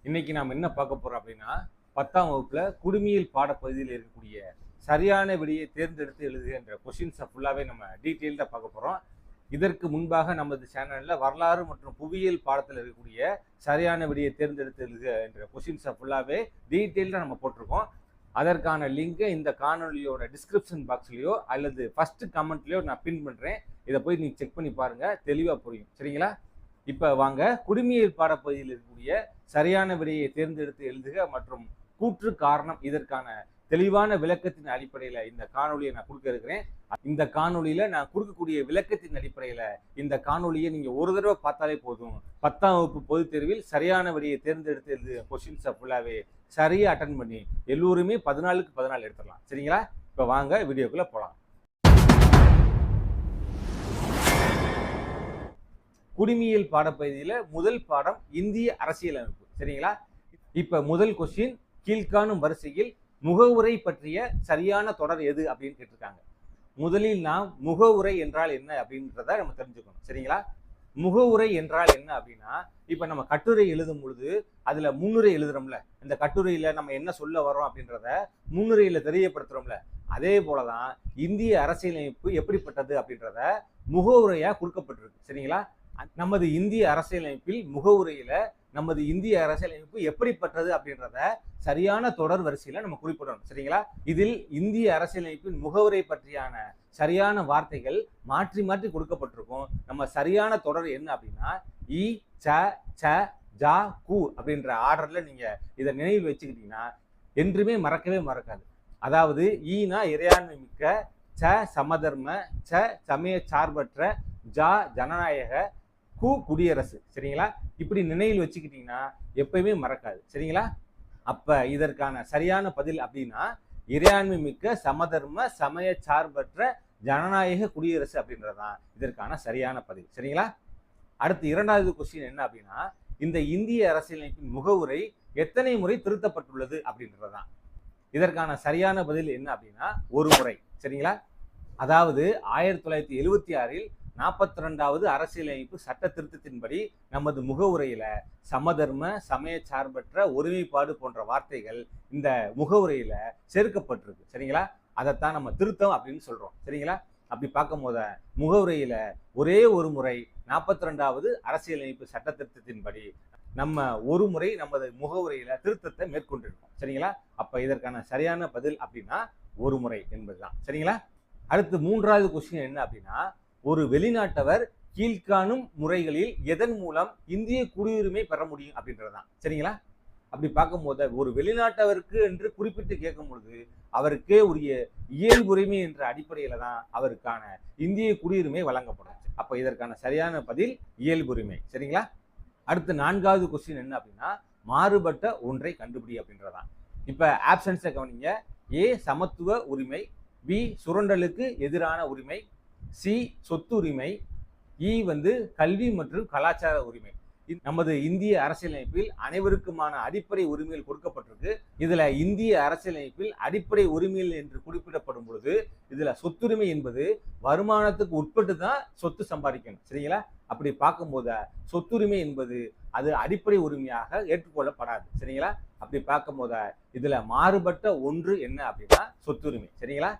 இன்னைக்கு நாம் என்ன பார்க்க போறோம் அப்படின்னா 10ஆம் வகுப்புல குடிமியல் பாடப்பகுதியில் இருக்கக்கூடிய சரியான விடையை தேர்ந்தெடுத்து எழுதுக என்ற கொஸ்டின்ஸை ஃபுல்லாவே நம்ம டீட்டெயில்டாக பார்க்க போறோம். இதற்கு முன்பாக நமது சேனல்ல வரலாறு மற்றும் புவியியல் பாடத்தில் இருக்கக்கூடிய சரியான விடையை தேர்ந்தெடுத்து எழுதுக என்ற கொஸ்டின்ஸை ஃபுல்லாவே டீட்டெயில்டாக நம்ம போட்டிருக்கோம். அதற்கான லிங்கை இந்த காணொலியோட டிஸ்கிரிப்ஷன் பாக்ஸ்லயோ அல்லது ஃபர்ஸ்ட் கமெண்ட்லயோ நான் பின் பண்றேன். இதை போய் நீங்க செக் பண்ணி பாருங்க, தெளிவா புரியும். சரிங்களா? இப்ப வாங்க குடிமியல் பாடப்பகுதியில் இருக்கக்கூடிய சரியான விடையை தேர்ந்தெடுத்து எழுதுக மற்றும் கூற்று காரணம் இதற்கான தெளிவான விளக்கத்தின் அடிப்படையில இந்த காணொலியை நான் கொடுக்க இருக்கிறேன். இந்த காணொலியில நான் கொடுக்கக்கூடிய விளக்கத்தின் அடிப்படையில இந்த காணொலியை நீங்க ஒரு தடவை பார்த்தாலே போதும். 10ஆம் வகுப்பு பொதுத் தேர்வில் சரியான விடையை தேர்ந்தெடுத்து எழுது கொஸ்டின்ஸை ஃபுல்லாவே சரியா அட்டன் பண்ணி எல்லோருமே 14க்கு 14 எடுத்துடலாம். சரிங்களா? இப்ப வாங்க வீடியோக்குள்ள போலாம். குடிமியல் பாடப்பகுதியில முதல் பாடம் இந்திய அரசியலமைப்பு. சரிங்களா? இப்ப முதல் கொஸ்டின், கீழ்காணும் வரிசையில் முகவுரை பற்றிய சரியான தொடர் எது அப்படின்னு கேட்டிருக்காங்க. முதலில் நாம் முகவுரை என்றால் என்ன அப்படின்றத நம்ம தெரிஞ்சுக்கணும். சரிங்களா? முகவுரை என்றால் என்ன அப்படின்னா, இப்ப நம்ம கட்டுரை எழுதும் பொழுது அதுல முன்னுரை எழுதுறோம்ல, இந்த கட்டுரையில நம்ம என்ன சொல்ல வரோம் அப்படின்றத முன்னுரையில தெரியப்படுத்துறோம்ல, அதே போலதான் இந்திய அரசியலமைப்பு எப்படிப்பட்டது அப்படின்றத முகவுரையா கொடுக்கப்பட்டிருக்கு. சரிங்களா? நமது இந்திய அரசியலமைப்பில் முகவுரையில நமது இந்திய அரசியலமைப்பு எப்படிப்பட்டது அப்படின்றத சரியான தொடர் வரிசையில நம்ம குறிப்பிடணும். சரிங்களா? இதில் இந்திய அரசியலமைப்பின் முகவுரை பற்றியான சரியான வார்த்தைகள் மாற்றி மாற்றி கொடுக்கப்பட்டிருக்கும். நம்ம சரியான தொடர் என்ன அப்படின்னா இ ச ச ஜா கு அப்படின்ற ஆர்டர்ல நீங்க இதை நினைவு வச்சுக்கிட்டீங்கன்னா என்றுமே மறக்கவே மறக்காது. அதாவது ஈனா இறையாண்மை மிக்க, ச சமதர்ம, ச சமய சார்பற்ற, ஜா ஜனநாயக, கு குடியரசு. சரிங்களா? இப்படி நினைவில் வச்சுக்கிட்டீங்கன்னா எப்பயுமே மறக்காது. சரிங்களா? அப்ப இதற்கான சரியான பதில் அப்படின்னா இறையாண்மை மிக்க, சமதர்ம, சமய சார்பற்ற, ஜனநாயக குடியரசு அப்படின்றதுதான் இதற்கான சரியான பதில். சரிங்களா? அடுத்து இரண்டாவது கொஸ்டின் என்ன அப்படின்னா, இந்த இந்திய அரசியலமைப்பின் முகவுரை எத்தனை முறை திருத்தப்பட்டுள்ளது அப்படின்றதுதான். இதற்கான சரியான பதில் என்ன அப்படின்னா ஒரு முறை. சரிங்களா? அதாவது 1976 42வது அரசியலமைப்பு சட்ட திருத்தத்தின்படி நமது முகவுரையில சமதர்ம, சமய சார்பற்ற, ஒருமைப்பாடு போன்ற வார்த்தைகள் இந்த முகவுரையில சேர்க்கப்பட்டிருக்கு. சரிங்களா? அதைத்தான் நம்ம திருத்தம் அப்படின்னு சொல்றோம். சரிங்களா? அப்படி பார்க்கும் போத முகவுரையில ஒரே ஒரு முறை 42வது அரசியலமைப்பு சட்ட திருத்தத்தின்படி நம்ம ஒரு முறை நமது முகவுரையில திருத்தத்தை மேற்கொண்டிருக்கோம். சரிங்களா? அப்ப இதற்கான சரியான பதில் அப்படின்னா ஒரு முறை என்பதுதான். சரிங்களா? அடுத்து மூன்றாவது கொஸ்டின் என்ன அப்படின்னா, ஒரு வெளிநாட்டவர் கீழ்காணும் முறைகளில் எதன் மூலம் இந்திய குடியுரிமை பெற முடியும் அப்படின்றதுதான். சரிங்களா? அப்படி பார்க்கும் போது ஒரு வெளிநாட்டவருக்கு என்று குறிப்பிட்டு கேட்கும் பொழுது அவருக்கே உரிய இயல்புரிமை என்ற அடிப்படையில தான் அவருக்கான இந்திய குடியுரிமை வழங்கப்படும். அப்ப இதற்கான சரியான பதில் இயல்புரிமை. சரிங்களா? அடுத்து நான்காவது கொஸ்டின் என்ன அப்படின்னா, மாறுபட்ட ஒன்றை கண்டுபிடி அப்படின்றதான். இப்ப ஆப்ஷன்ஸை கவனிங்க. ஏ சமத்துவ உரிமை, பி சுரண்டலுக்கு எதிரான உரிமை, சி சொத்துரிமை, இ கல்வி மற்றும் கலாச்சார உரிமை. நமது இந்திய அரசியலமைப்பில் அனைவருக்குமான அடிப்படை உரிமைகள் கொடுக்கப்பட்டிருக்கு. இதுல இந்திய அரசியலமைப்பில் அடிப்படை உரிமைகள் என்று குறிப்பிடப்படும் பொழுது இதுல சொத்துரிமை என்பது வருமானத்துக்கு உட்பட்டு தான் சொத்து சம்பாதிக்கணும். சரிங்களா? அப்படி பார்க்கும்போது சொத்துரிமை என்பது அது அடிப்படை உரிமையாக ஏற்றுக்கொள்ளப்படாது. சரிங்களா? அப்படி பார்க்கும்போது இதுல மாறுபட்ட ஒன்று என்ன அப்படின்னா சொத்துரிமை. சரிங்களா?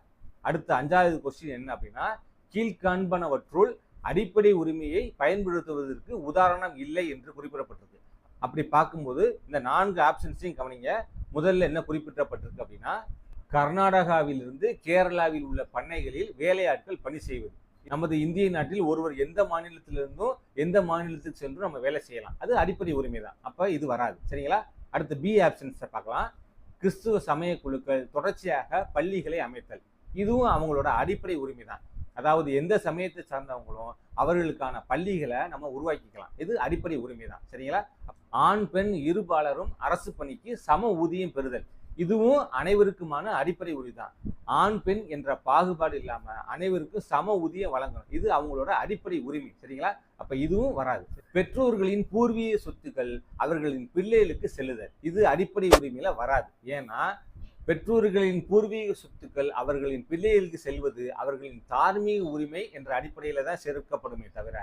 அடுத்த அஞ்சாவது கொஸ்டின் என்ன அப்படின்னா, கீழ்காண்பனவற்றுள் அடிப்படை உரிமையை பயன்படுத்துவதற்கு உதாரணம் இல்லை என்று குறிப்பிடப்பட்டிருக்கு. அப்படி பார்க்கும்போது இந்த 4 ஆப்ஷன்ஸையும் கவனிங்க. முதல்ல என்ன குறிப்பிடப்பட்டிருக்கு அப்படின்னா, கர்நாடகாவிலிருந்து கேரளாவில் உள்ள பண்ணைகளில் வேலையாட்கள் பணி செய்வது. நமது இந்திய நாட்டில் ஒருவர் எந்த மாநிலத்திலிருந்தும் எந்த மாநிலத்துக்கு சென்று நம்ம வேலை செய்யலாம். அது அடிப்படை உரிமை தான். அப்ப இது வராது. சரிங்களா? அடுத்து பி ஆப்ஷன்ஸை பார்க்கலாம். கிறிஸ்துவ சமய குழுக்கள் தொடர்ச்சியாக பள்ளிகளை அமைத்தல். இதுவும் அவங்களோட அடிப்படை உரிமை தான். அதாவது எந்த சமயத்தை சார்ந்தவங்களும் அவர்களுக்கான பள்ளிகளை நம்ம உருவாக்கிக்கலாம். இது அடிப்படை உரிமை தான். சரிங்களா? ஆண் பெண் இருபாலரும் அரசு பணிக்கு சம ஊதியம் பெறுதல். இதுவும் அனைவருக்குமான அடிப்படை உரிமை தான். ஆண் பெண் என்ற பாகுபாடு இல்லாம அனைவருக்கும் சம ஊதியம் வழங்கணும். இது அவங்களோட அடிப்படை உரிமை. சரிங்களா? அப்ப இதுவும் வராது. பெற்றோர்களின் பூர்வீக சொத்துக்கள் அவர்களின் பிள்ளைகளுக்கு செல்லுதல். இது அடிப்படை உரிமையில வராது. ஏன்னா பெற்றோர்களின் பூர்வீக சொத்துக்கள் அவர்களின் பிள்ளைகளுக்கு செல்வது அவர்களின் தார்மீக உரிமை என்ற அடிப்படையில தான் சேர்க்கப்படுமே தவிர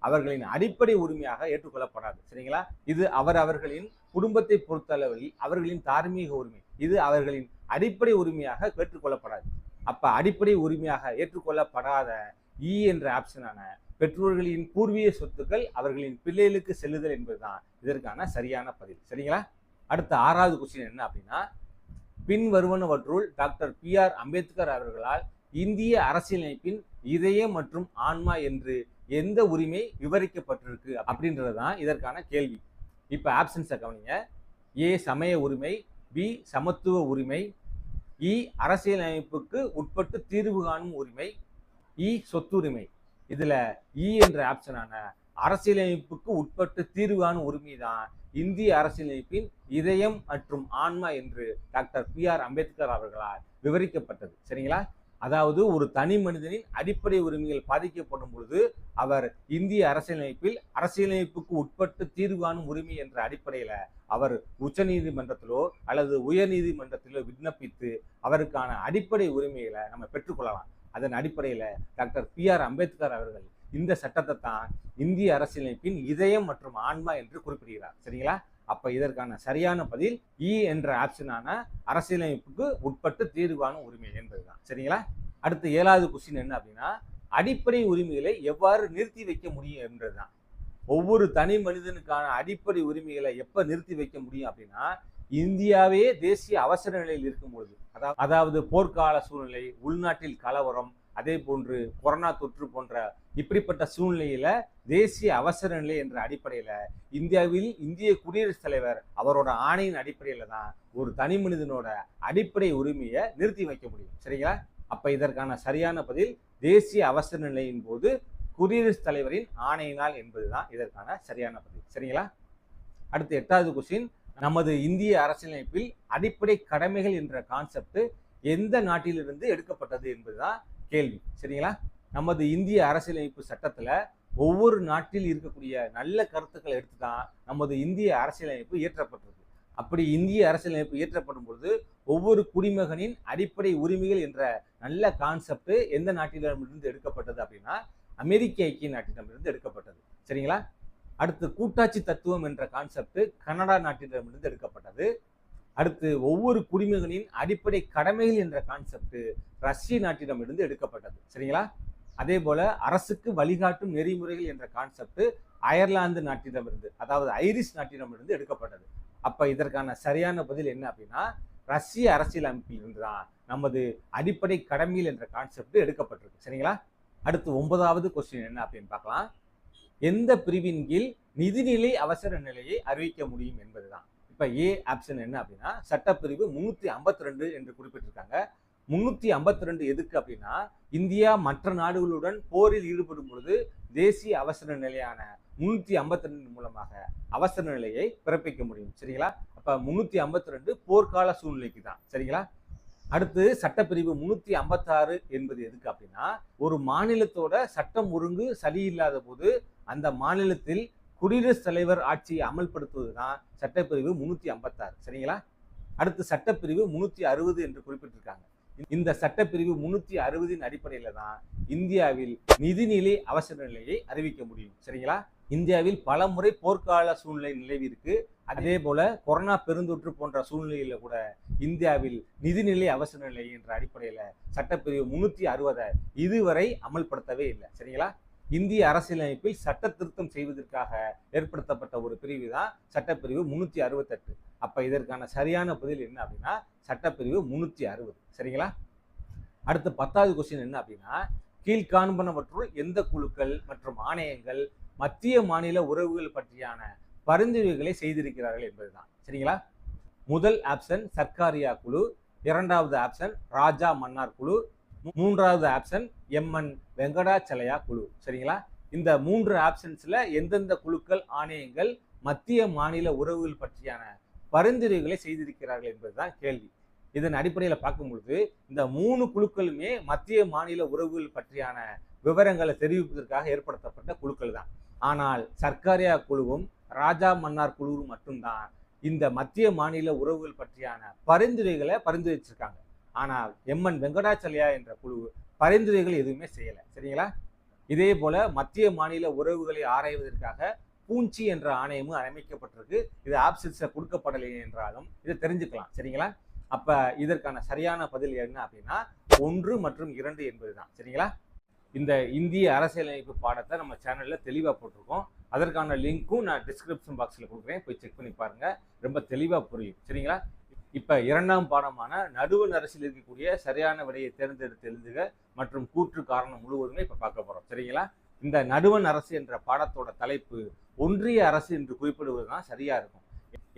அவர்களின் அடிப்படை உரிமையாக ஏற்றுக்கொள்ளப்படாது. சரிங்களா? இது அவர்களின் குடும்பத்தை பொறுத்தளவில் அவர்களின் தார்மீக உரிமை. இது அவர்களின் அடிப்படை உரிமையாக ஏற்றுக்கொள்ளப்படாது. அப்ப அடிப்படை உரிமையாக ஏற்றுக்கொள்ளப்படாத என்ற ஆப்ஷனான பெற்றோர்களின் பூர்வீக சொத்துக்கள் அவர்களின் பிள்ளைகளுக்கு செல்லுதல் என்பதுதான் இதற்கான சரியான பதில். சரிங்களா? அடுத்த 6வது கொஸ்டின் என்ன அப்படின்னா, பின் வருவனவற்றுள் டாக்டர் பி.ஆர். அம்பேத்கர் அவர்களால் இந்திய அரசியலமைப்பின் இதயம் மற்றும் ஆன்மா என்று எந்த உரிமை விவரிக்கப்பட்டிருக்கு அப்படின்றதுதான் இதற்கான கேள்வி. இப்ப ஆப்ஷன்ஸை கவனிங்க. ஏ சமய உரிமை, பி சமத்துவ உரிமை, இ அரசியலமைப்புக்கு உட்பட்டு தீர்வு காணும் உரிமை, இ சொத்துரிமை. இதுல என்ற ஆப்ஷனான அரசியலமைப்புக்கு உட்பட்டு தீர்வு காணும் உரிமை தான் இந்திய அரசியலமைப்பின் இதயம் மற்றும் ஆன்மா என்று டாக்டர் பி.ஆர். அம்பேத்கர் அவர்களால் விவரிக்கப்பட்டது. சரிங்களா? அதாவது ஒரு தனி மனிதனின் அடிப்படை உரிமைகள் பாதிக்கப்படும் பொழுது அவர் இந்திய அரசியலமைப்பில் அரசியலமைப்புக்கு உட்பட்டு தீர்வு காணும் உரிமை என்ற அடிப்படையில அவர் உச்ச நீதிமன்றத்திலோ அல்லது உயர் நீதிமன்றத்திலோ விண்ணப்பித்து அவருக்கான அடிப்படை உரிமைகளை நம்ம பெற்றுக்கொள்ளலாம். அதன் அடிப்படையில டாக்டர் பி.ஆர். அம்பேத்கர் அவர்கள் இந்த சட்டத்தை தான் இந்திய அரசியலமைப்பின் இதயம் மற்றும் ஆன்மா என்று குறிப்பிடுகிறார். சரிங்களா? அப்ப இதற்கான சரியான பதில் என்ற ஆப்ஷனான அரசியலமைப்புக்கு உட்பட்டு தீர்வு காணும் உரிமை என்பதுதான். சரிங்களா? அடுத்து 7வது கொஸ்டின் என்ன அப்படின்னா, அடிப்படை உரிமைகளை எவ்வாறு நிறுத்தி வைக்க முடியும் என்பதுதான். ஒவ்வொரு தனி மனிதனுக்கான அடிப்படை உரிமைகளை எப்ப நிறுத்தி வைக்க முடியும் அப்படின்னா, இந்தியாவே தேசிய அவசர நிலையில் இருக்கும் பொழுது, அதாவது போர்க்கால சூழ்நிலை, உள்நாட்டில் கலவரம், அதே போன்று கொரோனா தொற்று போன்ற இப்படிப்பட்ட சூழ்நிலையில தேசிய அவசர நிலை என்ற அடிப்படையில இந்தியாவில் இந்திய குடியரசுத் தலைவர் அவரோட ஆணையின் அடிப்படையில தான் ஒரு தனி மனிதனோட அடிப்படை உரிமையை நிறுத்தி வைக்க முடியும். சரிங்களா? அப்ப இதற்கான சரியான பதில் தேசிய அவசர நிலையின் போது குடியரசுத் தலைவரின் ஆணையினால் என்பதுதான் இதற்கான சரியான பதில். சரிங்களா? அடுத்து 8வது கொஸ்டின், நமது இந்திய அரசியலமைப்பில் அடிப்படை கடமைகள் என்ற கான்செப்ட் எந்த நாட்டிலிருந்து எடுக்கப்பட்டது என்பதுதான் கேள்வி. சரிங்களா? நமது இந்திய அரசியலமைப்பு சட்டத்துல ஒவ்வொரு நாட்டில் இருக்கக்கூடிய நல்ல கருத்துக்களை எடுத்துதான் நமது இந்திய அரசியலமைப்பு இயற்றப்பட்டிருக்கு. அப்படி இந்திய அரசியலமைப்பு இயற்றப்படும் பொழுது ஒவ்வொரு குடிமகனின் அடிப்படை உரிமைகள் என்ற நல்ல கான்செப்ட் எந்த நாட்டிடமிருந்து எடுக்கப்பட்டது அப்படின்னா அமெரிக்க ஐக்கிய நாட்டிடமிருந்து எடுக்கப்பட்டது. சரிங்களா? அடுத்து கூட்டாட்சி தத்துவம் என்ற கான்செப்ட் கனடா நாட்டிடமிருந்து எடுக்கப்பட்டது. அடுத்து ஒவ்வொரு குடிமகனின் அடிப்படை கடமைகள் என்ற கான்செப்ட் ரஷ்ய நாட்டிடமிருந்து எடுக்கப்பட்டது. சரிங்களா? அதே போல அரசுக்கு வழிகாட்டும் நெறிமுறைகள் என்ற கான்செப்ட் அயர்லாந்து நாட்டிடமிருந்து, அதாவது ஐரிஷ் நாட்டிடமிருந்து எடுக்கப்பட்டது. அப்ப இதற்கான சரியான பதில் என்ன அப்படின்னா ரஷ்ய அரசியலமைப்பில் இருந்துதான் நமது அடிப்படை கடமைகள் என்ற கான்செப்ட் எடுக்கப்பட்டிருக்கு. சரிங்களா? அடுத்து 9வது கொஸ்டின் என்ன அப்படின்னு பார்க்கலாம். எந்த பிரிவின் கீழ் நிதிநிலை அவசர நிலையை அறிவிக்க முடியும் என்பதுதான். இப்ப ஏ ஆப்ஷன் என்ன அப்படின்னா சட்டப்பிரிவு 352 என்று குறிப்பிட்டிருக்காங்க. 352 எதுக்கு அப்படின்னா இந்தியா மற்ற நாடுகளுடன் போரில் ஈடுபடும் பொழுது தேசிய அவசர நிலையான 352 மூலமாக அவசர நிலையை பிறப்பிக்க முடியும். சரிங்களா? அப்ப 352 போர்க்கால சூழ்நிலைக்கு தான். சரிங்களா? அடுத்து சட்டப்பிரிவு 356 என்பது எதுக்கு அப்படின்னா ஒரு மாநிலத்தோட சட்டம் ஒழுங்கு சரியில்லாத போது அந்த மாநிலத்தில் குடியரசுத் தலைவர் ஆட்சியை அமல்படுத்துவதுதான் சட்டப்பிரிவு 356. சரிங்களா? அடுத்து சட்டப்பிரிவு 360 என்று குறிப்பிட்டிருக்காங்க. இந்த சட்டப்பிரிவு 360 அடிப்படையில தான் இந்தியாவில் நிதிநிலை அவசர நிலையை அறிவிக்க முடியும். சரிங்களா? இந்தியாவில் பல முறை போர்க்கால சூழ்நிலை நிலவி இருக்கு. அதே போல கொரோனா பெருந்தொற்று போன்ற சூழ்நிலையில கூட இந்தியாவில் நிதிநிலை அவசர நிலை என்ற அடிப்படையில சட்டப்பிரிவு 360 இதுவரை அமல்படுத்தவே இல்லை. சரிங்களா? இந்திய அரசியலமைப்பில் சட்ட திருத்தம் செய்வதற்காக ஏற்படுத்தப்பட்ட ஒரு பிரிவு தான் சட்டப்பிரிவு 368. அப்ப இதற்கான சரியான பதில் என்ன அப்படின்னா சட்டப்பிரிவு 360. சரிங்களா? அடுத்து 10வது கொஸ்டின் என்ன அப்படின்னா கீழ்காண்பனவற்றுள் எந்த குழுக்கள் மற்றும் ஆணையங்கள் மத்திய மாநில உறவுகள் பற்றியான பரிந்துரைகளை செய்திருக்கிறார்கள் என்பதுதான். சரிங்களா? முதல் ஆப்ஷன் சர்க்காரியா குழு, 2வது ஆப்ஷன் ராஜா மன்னார் குழு, 3வது ஆப்ஷன் எம்என் வெங்கடாச்சலயா குழு. சரிங்களா? இந்த 3 ஆப்ஷன்ஸ்ல எந்தெந்த குழுக்கள் ஆணையங்கள் மத்திய மாநில உறவுகள் பற்றியான பரிந்துரைகளை செய்திருக்கிறார்கள் என்பதுதான் கேள்வி. இதன் அடிப்படையில் பார்க்கும் பொழுது இந்த 3 குழுக்களுமே மத்திய மாநில உறவுகள் பற்றியான விவரங்களை தெரிவிப்பதற்காக ஏற்படுத்தப்பட்ட குழுக்கள் தான். ஆனால் சர்க்காரியா குழுவும் ராஜா மன்னார் குழுவும் மட்டும்தான் இந்த மத்திய மாநில உறவுகள் பற்றியான பரிந்துரைகளை பரிந்துரைச்சிருக்காங்க. ஆனால் எம்என் வெங்கடாச்சலயா என்ற குழு பரிந்துரைகள் எதுவுமே செய்யலை. சரிங்களா? இதே போல மத்திய மாநில உறவுகளை ஆராய்வதற்காக பூஞ்சி என்ற ஆணையமும் அமைக்கப்பட்டிருக்கு. இது ஆப்ஷன்ஸை கொடுக்கப்படலை என்றாலும் இதை தெரிஞ்சுக்கலாம். சரிங்களா? அப்ப இதற்கான சரியான பதில் என்ன அப்படின்னா 1 மற்றும் 2 என்பதுதான். சரிங்களா? இந்த இந்திய அரசியலமைப்பு பாடத்தை நம்ம சேனல்ல தெளிவா போட்டிருக்கோம். அதற்கான லிங்க்கும் நான் டிஸ்கிரிப்ஷன் பாக்ஸ்ல கொடுக்குறேன், போய் செக் பண்ணி பாருங்க, ரொம்ப தெளிவா புரியும். சரிங்களா? இப்ப 2ஆம் பாடமான நடுவண் அரசில் இருக்கக்கூடிய சரியான விடையை தேர்ந்தெடுத்து எழுதுக மற்றும் கூற்று காரணம் முழுவதுமே இப்ப பார்க்க போறோம். சரிங்களா? இந்த நடுவண் அரசு என்ற பாடத்தோட தலைப்பு ஒன்றிய அரசு என்று குறிப்பிடுவதுதான் சரியா இருக்கும்.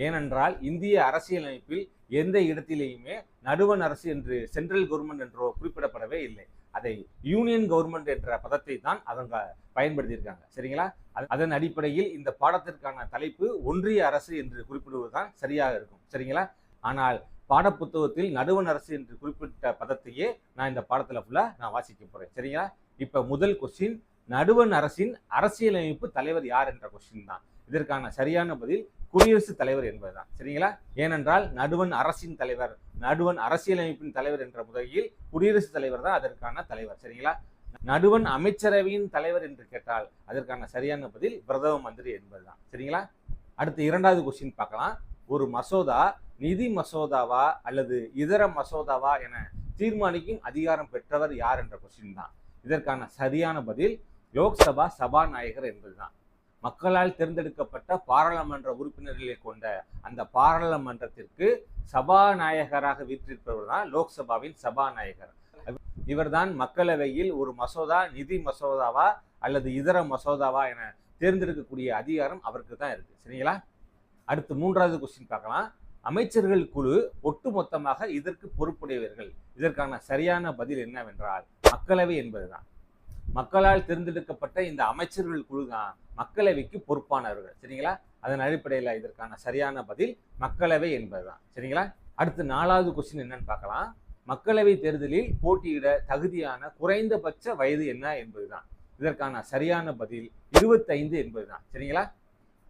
ஏனென்றால் இந்திய அரசியலமைப்பில் எந்த இடத்திலேயுமே நடுவண் அரசு என்று சென்ட்ரல் கவர்மெண்ட் என்றோ குறிப்பிடப்படவே இல்லை. அதை யூனியன் கவர்மெண்ட் என்ற பதத்தை தான் அவங்க பயன்படுத்தியிருக்காங்க. சரிங்களா? அதன் அடிப்படையில் இந்த பாடத்திற்கான தலைப்பு ஒன்றிய அரசு என்று குறிப்பிடுவதுதான் சரியாக இருக்கும். சரிங்களா? ஆனால் பாடப்புத்தகத்தில் நடுவண் அரசு என்று குறிப்பிட்ட பதத்தையே நான் இந்த பாடத்துல ஃபுல்லா நான் வாசிக்க போறேன். சரிங்களா? இப்ப முதல் கொஸ்டின், நடுவண் அரசின் அரசியலமைப்பு தலைவர் யார் என்ற கொஸ்டின் தான். இதற்கான சரியான பதில் குடியரசுத் தலைவர் என்பதுதான். சரிங்களா? ஏனென்றால் நடுவண் அரசின் தலைவர், நடுவண் அரசியலமைப்பின் தலைவர் என்ற முறையில் குடியரசுத் தலைவர் தான் அதற்கான தலைவர். சரிங்களா? நடுவண் அமைச்சரவையின் தலைவர் என்று கேட்டால் அதற்கான சரியான பதில் பிரதம மந்திரி என்பதுதான். சரிங்களா? அடுத்து 2வது கொஸ்டின் பார்க்கலாம். ஒரு மசோதா நிதி மசோதாவா அல்லது இதர மசோதாவா என தீர்மானிக்கும் அதிகாரம் பெற்றவர் யார் என்ற கொஸ்டின் தான். இதற்கான சரியான பதில் லோக்சபா சபாநாயகர் என்பதுதான். மக்களால் தேர்ந்தெடுக்கப்பட்ட பாராளுமன்ற உறுப்பினர்களை கொண்ட அந்த பாராளுமன்றத்திற்கு சபாநாயகராக வீற்றிருப்பவர் தான் லோக்சபாவின் சபாநாயகர். இவர்தான் மக்களவையில் ஒரு மசோதா நிதி மசோதாவா அல்லது இதர மசோதாவா என தேர்ந்தெடுக்கக்கூடிய அதிகாரம் அவருக்கு தான் இருக்கு. சரிங்களா? அடுத்து 3வது கொஸ்டின் பார்க்கலாம். அமைச்சர்கள் குழு ஒட்டுமொத்தமாக இதற்கு பொறுப்புடையவர்கள். இதற்கான சரியான பதில் என்னவென்றால் மக்களவை என்பதுதான். மக்களால் தேர்ந்தெடுக்கப்பட்ட இந்த அமைச்சர்கள் குழு தான் மக்களவைக்கு பொறுப்பானவர்கள். சரிங்களா? அதன் அடிப்படையில் இதற்கான சரியான பதில் மக்களவை என்பதுதான். சரிங்களா? அடுத்து 4வது கொஸ்டின் என்னன்னு பார்க்கலாம். மக்களவை தேர்தலில் போட்டியிட தகுதியான குறைந்தபட்ச வயது என்ன என்பதுதான். இதற்கான சரியான பதில் 25 என்பதுதான். சரிங்களா?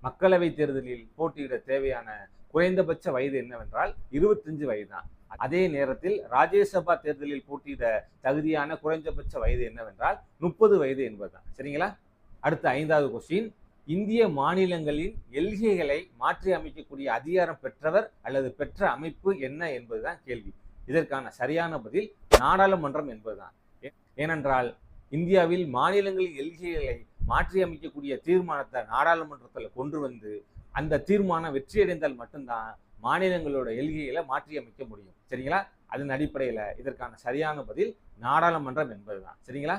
மக்களவை தேர்தலில் போட்டியிட தேவையான குறைந்தபட்ச வயது என்னவென்றால் 25 வயது தான். அதே நேரத்தில் ராஜ்யசபா தேர்தலில் போட்டியிட தகுதியான குறைந்தபட்ச வயது என்னவென்றால் 30 வயது என்பதுதான். சரிங்களா? அடுத்த 5வது கொஸ்டின், இந்திய மாநிலங்களின் எல்கைகளை மாற்றி அமைக்கக்கூடிய அதிகாரம் பெற்றவர் அல்லது பெற்ற அமைப்பு என்ன என்பதுதான் கேள்வி. இதற்கான சரியான பதில் நாடாளுமன்றம் என்பதுதான். ஏனென்றால் இந்தியாவில் மாநிலங்களின் எல்கைகளை மாற்றி அமைக்கக்கூடிய தீர்மானத்தை நாடாளுமன்றத்தில் கொண்டு வந்து அந்த தீர்மானம் வெற்றியடைந்தால் மட்டும்தான் மாநிலங்களோட எல்கைகளை மாற்றி அமைக்க முடியும். சரிங்களா? அதன் அடிப்படையில் இதற்கான சரியான பதில் நாடாளுமன்றம் என்பதுதான். சரிங்களா?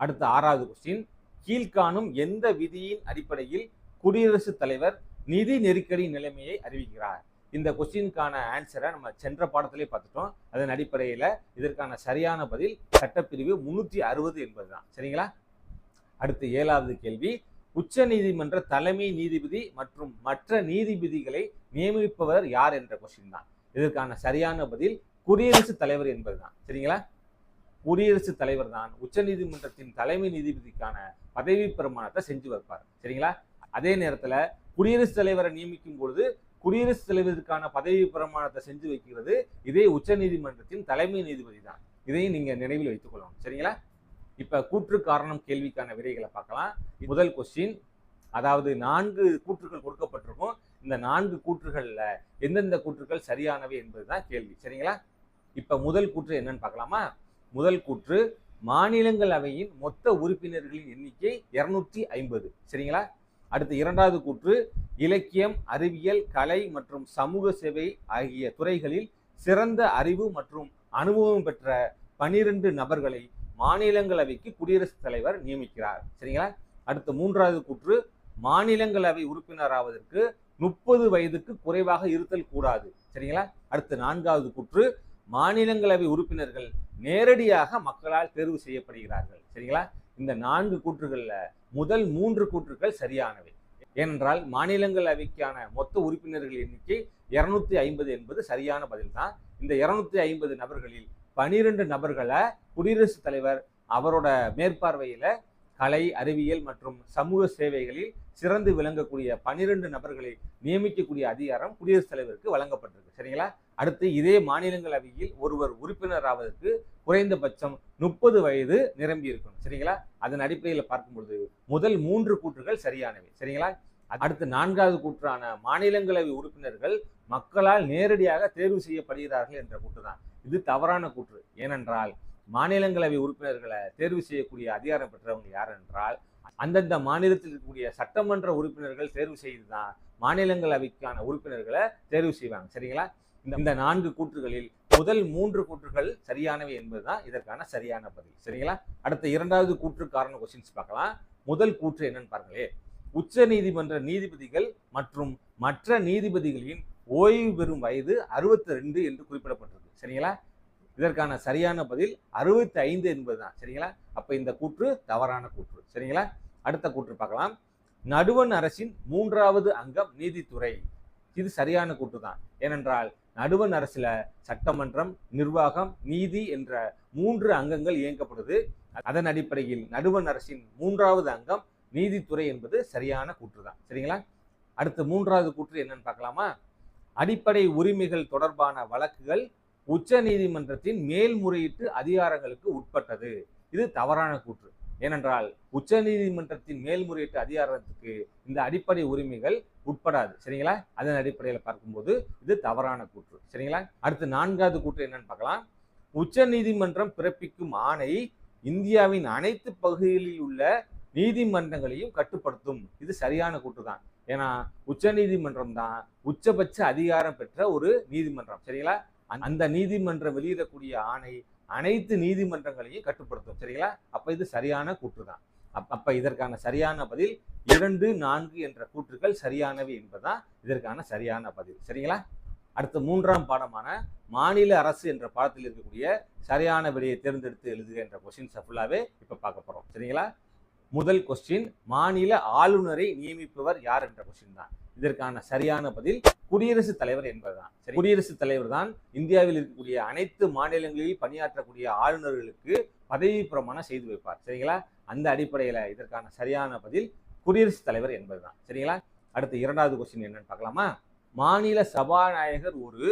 அடுத்த 6வது கொஸ்டின், கீழ்காணும் எந்த விதியின் அடிப்படையில் குடியரசுத் தலைவர் நிதி நெருக்கடி நிலைமையை அறிவிக்கிறார்? இந்த கொஸ்டினுக்கான ஆன்சரை நம்ம சென்ற பாடத்திலே பார்த்துட்டோம். அதன் அடிப்படையில் இதற்கான சரியான பதில் சட்டப்பிரிவு 360 என்பதுதான். சரிங்களா? அடுத்து 7வது கேள்வி, உச்ச நீதிமன்ற தலைமை நீதிபதி மற்றும் மற்ற நீதிபதிகளை நியமிப்பவர் யார் என்ற கொஸ்டின் தான். இதற்கான சரியான பதில் குடியரசுத் தலைவர் என்பதுதான். சரிங்களா? குடியரசுத் தலைவர் தான் உச்ச நீதிமன்றத்தின் தலைமை நீதிபதிக்கான பதவி பிரமாணத்தை செஞ்சு வைப்பார். சரிங்களா? அதே நேரத்தில் குடியரசுத் தலைவரை நியமிக்கும் பொழுது குடியரசுத் தலைவருக்கான பதவி பிரமாணத்தை செஞ்சு வைக்கிறது இதே உச்ச நீதிமன்றத்தின் தலைமை நீதிபதி தான். இதையும் நீங்க நினைவில் வைத்துக் கொள்ளணும். சரிங்களா? இப்ப கூற்று காரணம் கேள்விக்கான விடைகளை பார்க்கலாம். முதல் கொஸ்டின், அதாவது 4 கூற்றுகள் கொடுக்கப்பட்டிருக்கும். இந்த 4 கூற்றுகள்ல எந்தெந்த கூற்றுகள் சரியானவை என்பதுதான் கேள்வி. சரிங்களா? இப்ப முதல் கூற்று என்னன்னு பார்க்கலாமா? முதல் கூற்று, மாநிலங்களவையின் மொத்த உறுப்பினர்களின் எண்ணிக்கை 250. சரிங்களா? அடுத்து 2வது கூற்று, இலக்கியம், அறிவியல், கலை மற்றும் சமூக சேவை ஆகிய துறைகளில் சிறந்த அறிவு மற்றும் அனுபவம் பெற்ற 12 நபர்களை மாநிலங்களவைக்கு குடியரசுத் தலைவர் நியமிக்கிறார். சரிங்களா? அடுத்து 3வது கூற்று, மாநிலங்களவை உறுப்பினராவதற்கு 30 வயதுக்கு குறைவாக இருத்தல் கூடாது. சரிங்களா? அடுத்து 4வது கூற்று, மாநிலங்களவை உறுப்பினர்கள் நேரடியாக மக்களால் தேர்வு செய்யப்படுகிறார்கள். சரிங்களா? இந்த 4 கூற்றுகள்ல முதல் 3 கூற்றுகள் சரியானவை. ஏனென்றால் மாநிலங்களவைக்கான மொத்த உறுப்பினர்கள் எண்ணிக்கை 250 என்பது சரியான பதில் தான். இந்த 250 நபர்களில் 12 நபர்களை குடியரசுத் தலைவர் அவரோட மேற்பார்வையில கலை, அறிவியல் மற்றும் சமூக சேவைகளில் சிறந்து விளங்கக்கூடிய 12 நபர்களை நியமிக்கக்கூடிய அதிகாரம் குடியரசுத் தலைவருக்கு வழங்கப்பட்டிருக்கு. சரிங்களா? அடுத்து இதே மாநிலங்களவையில் ஒருவர் உறுப்பினர் ஆவதற்கு குறைந்தபட்சம் 30 வயது நிரம்பி இருக்கணும். சரிங்களா? அதன் அடிப்படையில் பார்க்கும்பொழுது முதல் 3 கூற்றுகள் சரியானவை. சரிங்களா? அடுத்து 4வது கூற்றான மாநிலங்களவை உறுப்பினர்கள் மக்களால் நேரடியாக தேர்வு செய்யப்படுகிறார்கள் என்ற கூற்று தான். இது தவறான கூற்று. ஏனென்றால் மாநிலங்களவை உறுப்பினர்களை தேர்வு செய்யக்கூடிய அதிகாரம் பெற்றவங்க யார் என்றால் அந்தந்த மாநிலத்தில் இருக்கக்கூடிய சட்டமன்ற உறுப்பினர்கள் தேர்வு செய்துதான் மாநிலங்களவைக்கான உறுப்பினர்களை தேர்வு செய்வாங்க. சரிங்களா? இந்த 4 கூற்றுகளில் முதல் 3 கூற்றுகள் சரியானவை என்பதுதான் இதற்கான சரியான பதில். சரிங்களா? அடுத்த 2வது கூற்று காரண கொஸ்டின்ஸ் பார்க்கலாம். முதல் கூற்று என்னன்னு பாருங்களே. உச்ச நீதிமன்ற நீதிபதிகள் மற்றும் மற்ற நீதிபதிகளின் ஓய்வு பெறும் வயது 62 என்று குறிப்பிடப்பட்டிருக்கு. சரிங்களா? இதற்கான சரியான பதில் 65 என்பதுதான். சரிங்களா? அப்ப இந்த கூற்று தவறான கூற்று. சரிங்களா? அடுத்த கூற்று பார்க்கலாம். நடுவண் அரசின் 3வது அங்கம் நீதித்துறை. இது சரியான கூற்று தான். ஏனென்றால் நடுவண் அரசுல சட்டமன்றம், நிர்வாகம், நீதி என்ற 3 அங்கங்கள் இயங்கப்படுது. அதன் அடிப்படையில் நடுவண் அரசின் 3வது அங்கம் நீதித்துறை என்பது சரியான கூற்று தான். சரிங்களா? அடுத்து 3வது கூற்று என்னன்னு பார்க்கலாமா? அடிப்படை உரிமைகள் தொடர்பான வழக்குகள் உச்ச நீதிமன்றத்தின் மேல்முறையீட்டு அதிகாரங்களுக்கு உட்பட்டது. இது தவறான கூற்று. ஏனென்றால் உச்ச நீதிமன்றத்தின் மேல்முறையீட்டு அதிகாரத்துக்கு இந்த அடிப்படை உரிமைகள் உட்படாது. சரிங்களா? அதன் அடிப்படையில் பார்க்கும்போது இது தவறான கூற்று. சரிங்களா? அடுத்து 4வது கூற்று என்னன்னு பார்க்கலாம். உச்ச நீதிமன்றம் பிறப்பிக்கும் ஆணை இந்தியாவின் அனைத்து பகுதிகளில் உள்ள நீதிமன்றங்களையும் கட்டுப்படுத்தும். இது சரியான கூற்று தான். ஏன்னா உச்ச நீதிமன்றம் தான் உச்சபட்ச அதிகாரம் பெற்ற ஒரு நீதிமன்றம். சரிங்களா? அந்த நீதிமன்றம் வெளியிடக்கூடிய ஆணை அனைத்து நீதிமன்றங்களையும் கட்டுப்படுத்தும். சரிங்களா? அப்ப இது சரியான கூற்று தான். அப்ப இதற்கான சரியான பதில் 2, 4 என்ற கூற்றுகள் சரியானவை என்பதுதான் இதற்கான சரியான பதில். சரிங்களா? அடுத்த 3ஆம் பாடமான மாநில அரசு என்ற பாடத்தில் இருக்கக்கூடிய சரியான விடையை தேர்ந்தெடுத்து எழுதுக என்ற கொஸ்டின்ஸ் ஃபுல்லாவே இப்ப பார்க்க போறோம். சரிங்களா? முதல் கொஸ்டின், மாநில ஆளுநரை நியமிப்பவர் யார் என்ற கொஸ்டின் தான். இதற்கான சரியான பதில் குடியரசுத் தலைவர் என்பதுதான். குடியரசுத் தலைவர் தான் இந்தியாவில் இருக்கக்கூடிய அனைத்து மாநிலங்களில் பணியாற்றக்கூடிய ஆளுநர்களுக்கு பதவி பிரமாணம் செய்து வைப்பார். சரிங்களா? அந்த அடிப்படையில இதற்கான சரியான பதில் குடியரசுத் தலைவர் என்பதுதான். சரிங்களா? அடுத்து 2வது கொஸ்டின் என்னன்னு பார்க்கலாமா? மாநில சபாநாயகர் ஒரு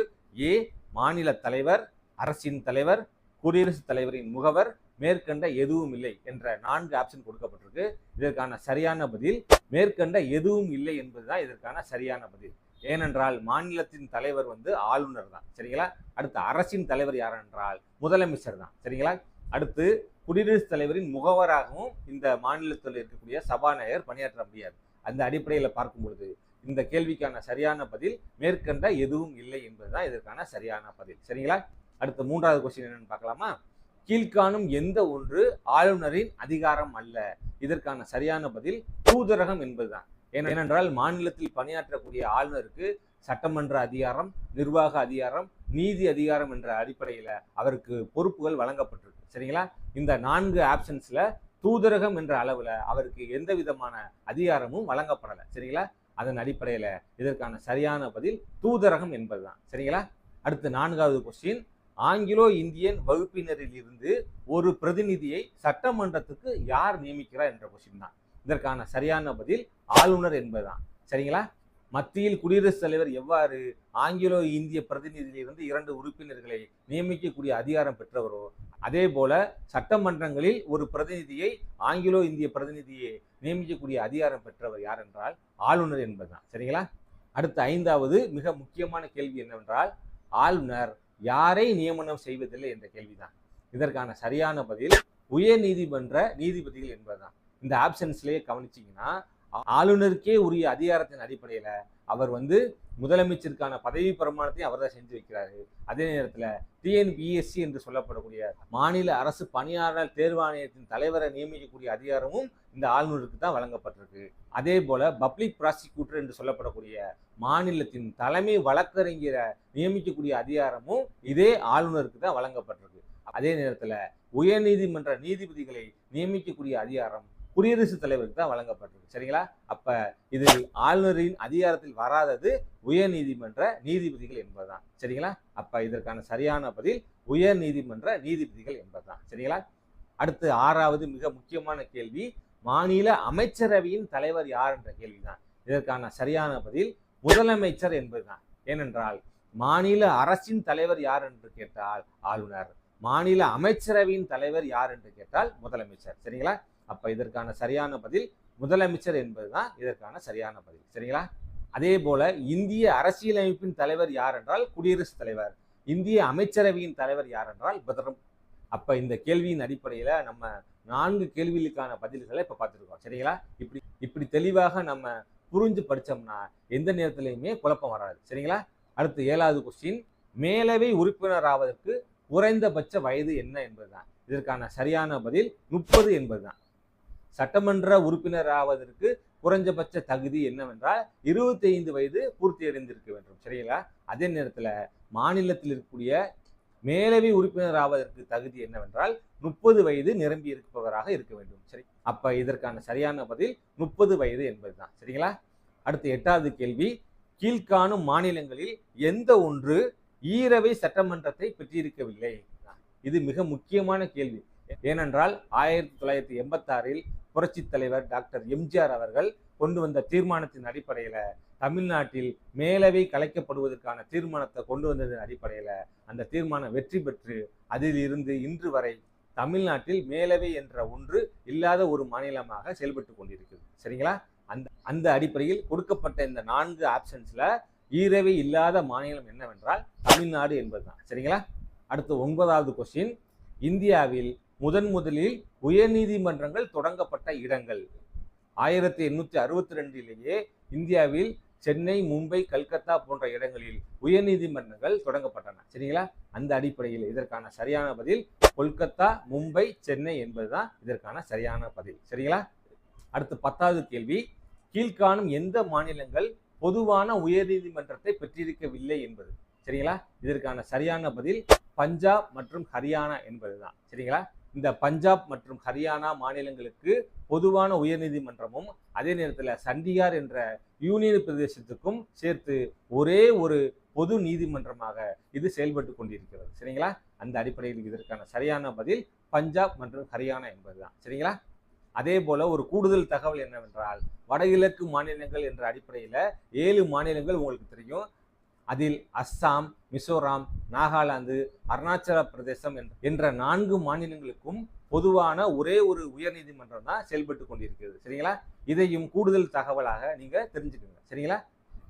மாநில தலைவர், அரசின் தலைவர், குடியரசுத் தலைவரின் முகவர், மேற்கண்ட எதுவும் இல்லை என்ற 4 ஆப்ஷன் கொடுக்கப்பட்டிருக்கு. இதற்கான சரியான பதில் மேற்கண்ட எதுவும் இல்லை என்பதுதான் இதற்கான சரியான பதில். ஏனென்றால் மாநிலத்தின் தலைவர் ஆளுநர் தான். சரிங்களா? அடுத்து அரசின் தலைவர் யார் என்றால் முதலமைச்சர் தான். சரிங்களா? அடுத்து குடியரசுத் தலைவரின் முகவராகவும் இந்த மாநிலத்தில் இருக்கக்கூடிய சபாநாயகர் பணியாற்ற முடியாது. அந்த அடிப்படையில் பார்க்கும் பொழுது இந்த கேள்விக்கான சரியான பதில் மேற்கண்ட எதுவும் இல்லை என்பதுதான் இதற்கான சரியான பதில். சரிங்களா? அடுத்து 3வது கொஸ்டின் என்னன்னு பார்க்கலாமா? கீழ்காணும் எந்த ஒன்று ஆளுநரின் அதிகாரம் அல்ல? இதற்கான சரியான பதில் தூதரகம் என்பதுதான். ஏனென்றால் மாநிலத்தில் பணியாற்றக்கூடிய ஆளுநருக்கு சட்டமன்ற அதிகாரம், நிர்வாக அதிகாரம், நீதி அதிகாரம் என்ற அடிப்படையில அவருக்கு பொறுப்புகள் வழங்கப்பட்டிருக்கு. சரிங்களா? இந்த 4 ஆப்ஷன்ஸ்ல தூதரகம் என்ற அளவுல அவருக்கு எந்த விதமான அதிகாரமும் வழங்கப்படலை. சரிங்களா? அதன் அடிப்படையில இதற்கான சரியான பதில் தூதரகம் என்பதுதான். சரிங்களா? அடுத்து 4வது கொஸ்டின், ஆங்கிலோ இந்தியன் வகுப்பினரில் இருந்து ஒரு பிரதிநிதியை சட்டமன்றத்துக்கு யார் நியமிக்கிறார் என்ற கொஸ்டின் தான். இதற்கான சரியான பதில் ஆளுநர் என்பதுதான். சரிங்களா? மத்தியில் குடியரசுத் தலைவர் எவ்வாறு ஆங்கிலோ இந்திய பிரதிநிதியிலிருந்து 2 உறுப்பினர்களை நியமிக்கக்கூடிய அதிகாரம் பெற்றவரோ அதே போல சட்டமன்றங்களில் ஒரு பிரதிநிதியை ஆங்கிலோ இந்திய பிரதிநிதியை நியமிக்கக்கூடிய அதிகாரம் பெற்றவர் யார் என்றால் ஆளுநர் என்பதுதான். சரிங்களா? அடுத்த 5வது மிக முக்கியமான கேள்வி என்னவென்றால் ஆளுநர் யாரை நியமனம் செய்வதில்லை என்ற கேள்விதான். இதற்கான சரியான பதில் உயர் நீதிமன்ற நீதிபதிகள் என்பதுதான். இந்த ஆப்ஷன்ஸ்லேயே கவனிச்சிங்கன்னா ஆளுநருக்கே உரிய அதிகாரத்தின் அடிப்படையில அவர் முதலமைச்சருக்கான பதவி பிரமாணத்தையும் அவர் தான் செஞ்சு வைக்கிறாரு. அதே நேரத்தில் டிஎன்பிஎஸ்சி என்று சொல்லப்படக்கூடிய மாநில அரசு பணியாளர் தேர்வாணையத்தின் தலைவரை நியமிக்கக்கூடிய அதிகாரமும் இந்த ஆளுநருக்கு தான் வழங்கப்பட்டிருக்கு. அதே போல பப்ளிக் ப்ராசிக்யூட்டர் என்று சொல்லப்படக்கூடிய மாநிலத்தின் தலைமை வழக்கறிஞரை நியமிக்கக்கூடிய அதிகாரமும் இதே ஆளுநருக்கு தான் வழங்கப்பட்டிருக்கு. அதே நேரத்தில் உயர் நீதிமன்ற நீதிபதிகளை நியமிக்கக்கூடிய அதிகாரம் குடியரசுத் தலைவருக்கு தான் வழங்கப்பட்டிருக்கு. சரிங்களா? அப்ப இது ஆளுநரின் அதிகாரத்தில் வராதது உயர் நீதிமன்ற நீதிபதிகள் என்பதுதான். சரிங்களா? அப்ப இதற்கான சரியான பதில் உயர் நீதிமன்ற நீதிபதிகள் என்பதுதான். சரிங்களா? அடுத்து 6வது மிக முக்கியமான கேள்வி, மாநில அமைச்சரவையின் தலைவர் யார் என்ற கேள்விதான். இதற்கான சரியான பதில் முதலமைச்சர் என்பதுதான். ஏனென்றால் மாநில அரசின் தலைவர் யார் என்று கேட்டால் ஆளுநர். மாநில அமைச்சரவையின் தலைவர் யார் என்று கேட்டால் முதலமைச்சர். சரிங்களா? அப்ப இதற்கான சரியான பதில் முதலமைச்சர் என்பதுதான் இதற்கான சரியான பதில். சரிங்களா? அதே போல இந்திய அரசியலமைப்பின் தலைவர் யார் என்றால் குடியரசுத் தலைவர். இந்திய அமைச்சரவையின் தலைவர் யார் என்றால் பிரதமர். அப்ப இந்த கேள்வியின் அடிப்படையில நம்ம 4 கேள்விகளுக்கான பதில்களை இப்ப பார்த்துருக்கோம். சரிங்களா? இப்படி தெளிவாக நம்ம புரிஞ்சு படிச்சோம்னா எந்த நேரத்திலையுமே குழப்பம் வராது. சரிங்களா? அடுத்து 7வது கொஸ்டின், மேலவை உறுப்பினர் ஆவதற்கு குறைந்தபட்ச வயது என்ன என்பதுதான். இதற்கான சரியான பதில் 30 என்பதுதான். சட்டமன்ற உறுப்பினர் ஆவதற்கு குறைஞ்சபட்ச தகுதி என்னவென்றால் 25 வயது பூர்த்தி அடைந்திருக்க வேண்டும். சரிங்களா? அதே நேரத்தில் மாநிலத்தில் இருக்கக்கூடிய மேலவை உறுப்பினர் ஆவதற்கு தகுதி என்னவென்றால் 30 வயது நிரம்பி இருப்பவராக இருக்க வேண்டும். சரி, அப்ப இதற்கான சரியான பதில் 30 வயது என்பதுதான். சரிங்களா? அடுத்து 8வது கேள்வி, கீழ்காணும் மாநிலங்களில் எந்த ஒன்று ஈரவை சட்டமன்றத்தை பெற்றிருக்கவில்லை? இது மிக முக்கியமான கேள்வி. ஏனென்றால் 1986 புரட்சி தலைவர் டாக்டர் எம்ஜிஆர் அவர்கள் கொண்டு வந்த தீர்மானத்தின் அடிப்படையில தமிழ்நாட்டில் மேலவை கலைக்கப்படுவதற்கான தீர்மானத்தை கொண்டு வந்ததன் அடிப்படையில அந்த தீர்மானம் வெற்றி பெற்று அதில் இருந்து இன்று வரை தமிழ்நாட்டில் மேலவை என்ற ஒன்று இல்லாத ஒரு மாநிலமாக செயல்பட்டு கொண்டிருக்கிறது. சரிங்களா? அந்த அடிப்படையில் கொடுக்கப்பட்ட இந்த 4 ஆப்ஷன்ஸ்ல ஈரவை இல்லாத மாநிலம் என்னவென்றால் தமிழ்நாடு என்பதுதான். சரிங்களா? அடுத்து 9வது கொஸ்டின், இந்தியாவில் முதலில் உயர்நீதிமன்றங்கள் தொடங்கப்பட்ட இடங்கள். 1862 இந்தியாவில் சென்னை, மும்பை, கல்கத்தா போன்ற இடங்களில் உயர்நீதிமன்றங்கள் தொடங்கப்பட்டன. சரிங்களா? அந்த அடிப்படையில் இதற்கான சரியான பதில் கொல்கத்தா, மும்பை, சென்னை என்பதுதான் இதற்கான சரியான பதில். சரிங்களா? அடுத்து 10வது கேள்வி, கீழ்காணும் எந்த மாநிலங்கள் பொதுவான உயர்நீதிமன்றத்தை பெற்றிருக்கவில்லை என்பது. சரிங்களா? இதற்கான சரியான பதில் பஞ்சாப் மற்றும் ஹரியானா என்பதுதான். சரிங்களா? இந்த பஞ்சாப் மற்றும் ஹரியானா மாநிலங்களுக்கு பொதுவான உயர்நீதிமன்றமும் அதே நேரத்தில் சண்டிகார் என்ற யூனியன் பிரதேசத்துக்கும் சேர்த்து ஒரே ஒரு பொது நீதிமன்றமாக இது செயல்பட்டு கொண்டிருக்கிறது. சரிங்களா? அந்த அடிப்படையில் இதற்கான சரியான பதில் பஞ்சாப் மற்றும் ஹரியானா என்பதுதான். சரிங்களா? அதே போல ஒரு கூடுதல் தகவல் என்னவென்றால் வடகிழக்கு மாநிலங்கள் என்ற அடிப்படையில 7 மாநிலங்கள் உங்களுக்கு தெரியும். அதில் அஸ்ஸாம், மிசோராம், நாகாலாந்து, அருணாச்சல பிரதேசம் என்ற 4 மாநிலங்களுக்கும் பொதுவான ஒரே ஒரு உயர்நீதிமன்றம் தான் செயல்பட்டு கொண்டிருக்கிறது. சரிங்களா? இதையும் கூடுதல் தகவலாக நீங்க தெரிஞ்சுக்கோங்க. சரிங்களா?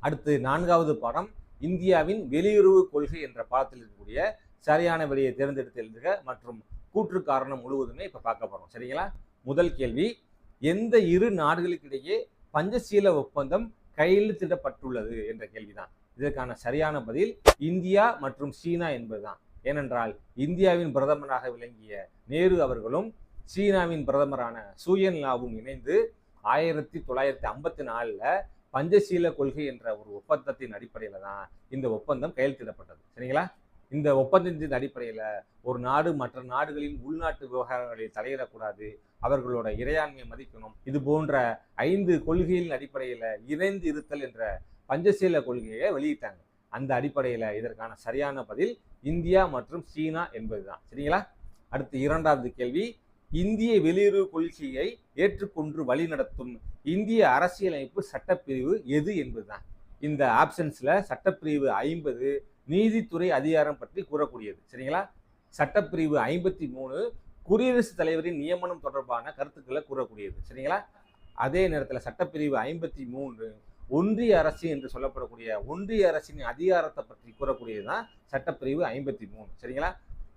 அடுத்து 4வது பாடம், இந்தியாவின் வெளியுறவு கொள்கை என்ற பாடத்தில் இருக்கக்கூடிய சரியான விடையை தேர்ந்தெடுத்து எழுதுக மற்றும் கூற்று காரணம் முழுவதுமே இப்ப பார்க்க போறோம். சரிங்களா? முதல் கேள்வி, எந்த 2 நாடுகளுக்கிடையே பஞ்சசீல ஒப்பந்தம் கையெழுத்திடப்பட்டுள்ளது என்ற கேள்விதான். இதற்கான சரியான பதில் இந்தியா மற்றும் சீனா என்பதுதான். ஏனென்றால் இந்தியாவின் பிரதமராக விளங்கிய நேரு அவர்களும் சீனாவின் பிரதமரான சூயன் லாவும் இணைந்து 1954 பஞ்சசீல கொள்கை என்ற ஒரு ஒப்பந்தத்தின் அடிப்படையில தான் இந்த ஒப்பந்தம் கையெழுத்திடப்பட்டது. சரிங்களா? இந்த ஒப்பந்தத்தின் அடிப்படையில ஒரு நாடு மற்ற நாடுகளின் உள்நாட்டு விவகாரங்களில் தலையிடக்கூடாது, அவர்களோட இறையாண்மையை மதிக்கணும், இது போன்ற 5 கொள்கையின் அடிப்படையில இணைந்து இருத்தல் என்ற பஞ்சசீல கொள்கையை வெளியிட்டாங்க. அந்த அடிப்படையில இதற்கான சரியான பதில் இந்தியா மற்றும் சீனா என்பதுதான். சரிங்களா? அடுத்து 2வது கேள்வி, இந்திய வெளியுறவு கொள்கையை ஏற்றுக்கொண்டு வழிநடத்தும் இந்திய அரசியலமைப்பு சட்டப்பிரிவு எது என்பதுதான். இந்த ஆப்ஷன்ஸ்ல சட்டப்பிரிவு 50 நீதித்துறை அதிகாரம் பற்றி கூறக்கூடியது. சரிங்களா? சட்டப்பிரிவு 53 குடியரசுத் தலைவரின் நியமனம் தொடர்பான கருத்துக்களை கூறக்கூடியது. சரிங்களா? அதே நேரத்தில் சட்டப்பிரிவு 53 ஒன்றிய அரசு என்று சொல்லப்படக்கூடிய ஒன்றிய அரசின் அதிகாரத்தை பற்றி கூறக்கூடியதுதான் சட்டப்பிரிவு 53. சரிங்களா?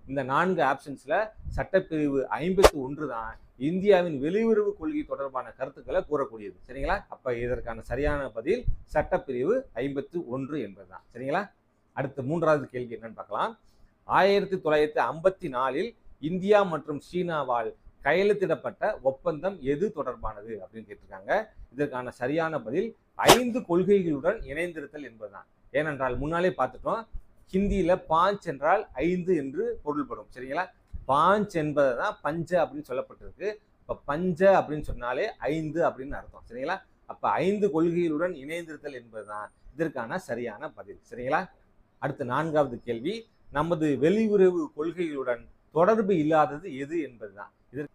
இந்த 4 ஆப்ஷன்ஸ்ல சட்டப்பிரிவு 51 தான் இந்தியாவின் வெளியுறவு கொள்கை தொடர்பான கருத்துக்களை கூறக்கூடியது. சரிங்களா? அப்ப இதற்கான சரியான பதில் சட்டப்பிரிவு 51 என்பதுதான். சரிங்களா? அடுத்து 3வது கேள்வி என்னன்னு பார்க்கலாம். 1954 இந்தியா மற்றும் சீனாவால் கையெழுத்திடப்பட்ட ஒப்பந்தம் எது தொடர்பானது அப்படின்னு கேட்டிருக்காங்க. இதற்கான சரியான பதில் 5 கொள்கைகளுடன் இணைந்திருத்தல் என்பதுதான். ஏனென்றால் முன்னாலே பார்த்துட்டோம், ஹிந்தியில பாஞ்ச் என்றால் 5 என்று பொருள்படும். சரிங்களா? பாஞ்ச் என்பதுதான் பஞ்ச அப்படின்னு சொல்லப்பட்டிருக்கு. இப்ப பஞ்ச அப்படின்னு சொன்னாலே 5 அப்படின்னு அர்த்தம். சரிங்களா? அப்ப 5 கொள்கைகளுடன் இணைந்திருத்தல் என்பதுதான் இதற்கான சரியான பதில். சரிங்களா? அடுத்து 4வது கேள்வி, நமது வெளியுறவு கொள்கைகளுடன் தொடர்பு இல்லாதது எது என்பதுதான்.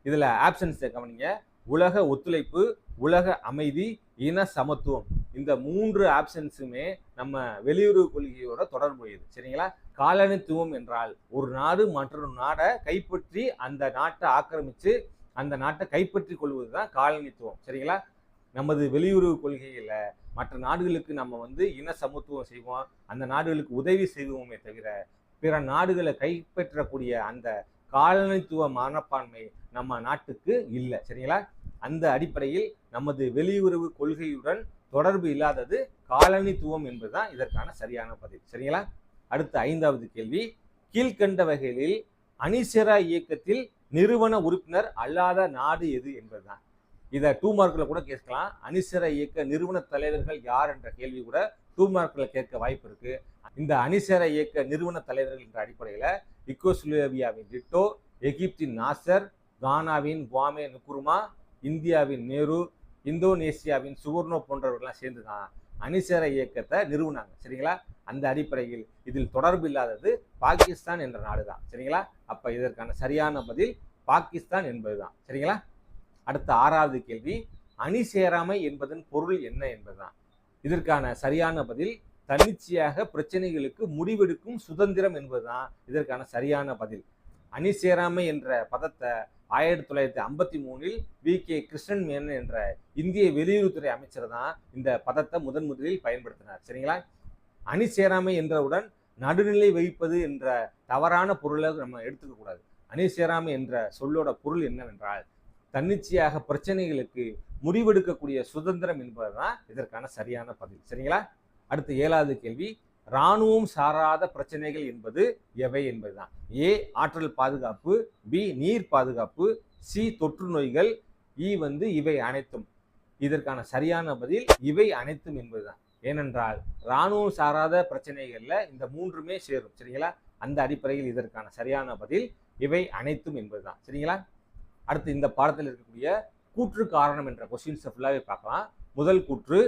இதுல ஆப்ஷன்ஸ் கவனிங்க. உலக ஒத்துழைப்பு, உலக அமைதி, இன சமத்துவம். இந்த 3 ஆப்ஷன்ஸுமே நம்ம வெளியுறவு கொள்கையோட தொடர்புடையது. சரிங்களா? காலனித்துவம் என்றால் ஒரு நாடு மற்றொரு நாடை கைப்பற்றி அந்த நாட்டை ஆக்கிரமிச்சு அந்த நாட்டை கைப்பற்றி கொள்வது தான் காலனித்துவம். சரிங்களா? நமது வெளியுறவு கொள்கையில மற்ற நாடுகளுக்கு நம்ம இன சமத்துவம் செய்வோம், அந்த நாடுகளுக்கு உதவி செய்வோமே தவிர பிற நாடுகளை கைப்பற்றக்கூடிய அந்த காலனித்துவ மனப்பான்மை நம்ம நாட்டுக்கு இல்லை. சரிங்களா? அந்த அடிப்படையில் நமது வெளியுறவு கொள்கையுடன் தொடர்பு இல்லாதது காலனித்துவம் என்பதுதான் இதற்கான சரியான பதில். சரிங்களா? அடுத்த 5வது கேள்வி, கீழ்கண்ட வகைகளில் அணிசேரா இயக்கத்தில் நிறுவன உறுப்பினர் அல்லாத நாடு எது என்பதுதான். இதை 2 மார்க்ல கூட கேட்கலாம். அணிசேரா இயக்க நிறுவன தலைவர்கள் யார் என்ற கேள்வி கூட 2 மார்க்ல கேட்க வாய்ப்பு இருக்கு. இந்த அணிசேரா இயக்க நிறுவன தலைவர்கள் என்ற அடிப்படையில யுகோஸ்லேவியாவின் டிட்டோ, எகிப்தின் நாசர், கானாவின் குவாமே நுக்குருமா, இந்தியாவின் நேரு, இந்தோனேசியாவின் சுவர்ணோ போன்றவர்கள்லாம் சேர்ந்துதான் அணிசேரா இயக்கத்தை நிறுவனாங்க. சரிங்களா? அந்த அடிப்படையில் இதில் தொடர்பு இல்லாதது பாகிஸ்தான் என்ற நாடுதான். சரிங்களா? அப்ப இதற்கான சரியான பதில் பாகிஸ்தான் என்பதுதான். சரிங்களா? அடுத்த 6வது கேள்வி, அணி சேராமை என்பதன் பொருள் என்ன என்பதுதான். இதற்கான சரியான பதில் தன்னிச்சையாக பிரச்சனைகளுக்கு முடிவெடுக்கும் சுதந்திரம் என்பதுதான் இதற்கான சரியான பதில். அணி சேராமை என்ற பதத்தை 1953 வி.கே. கிருஷ்ணன் மேனன் என்ற இந்திய வெளியுறவுத்துறை அமைச்சர் தான் இந்த பதத்தை முதலில் பயன்படுத்தினார். சரிங்களா? அணி சேராமை என்றவுடன் நடுநிலை வகிப்பது என்ற தவறான பொருளை நம்ம எடுத்துக்க கூடாது. அணி சேராமை என்ற சொல்லோட பொருள் என்னவென்றால் தன்னிச்சையாக பிரச்சனைகளுக்கு முடிவெடுக்கக்கூடிய சுதந்திரம் என்பதுதான் இதற்கான சரியான பதில். சரிங்களா? அடுத்த 7வது கேள்வி, இராணுவம் சாராத பிரச்சனைகள் என்பது எவை என்பதுதான். ஏ ஆற்றல் பாதுகாப்பு, பி நீர் பாதுகாப்பு, சி தொற்று நோய்கள், இ இவை அனைத்தும். இதற்கான சரியான பதில் இவை அனைத்தும் என்பதுதான். ஏனென்றால் இராணுவம் சாராத பிரச்சனைகள்ல இந்த 3மே சேரும். சரிங்களா? அந்த அடிப்படையில் இதற்கான சரியான பதில் இவை அனைத்தும் என்பதுதான். சரிங்களா? அடுத்து இந்த பாடத்தில் இருக்கக்கூடிய கூற்று காரணம் என்ற கொஸ்டின்ஸை ஃபுல்லாகவே பார்க்கலாம். முதல் கூற்று,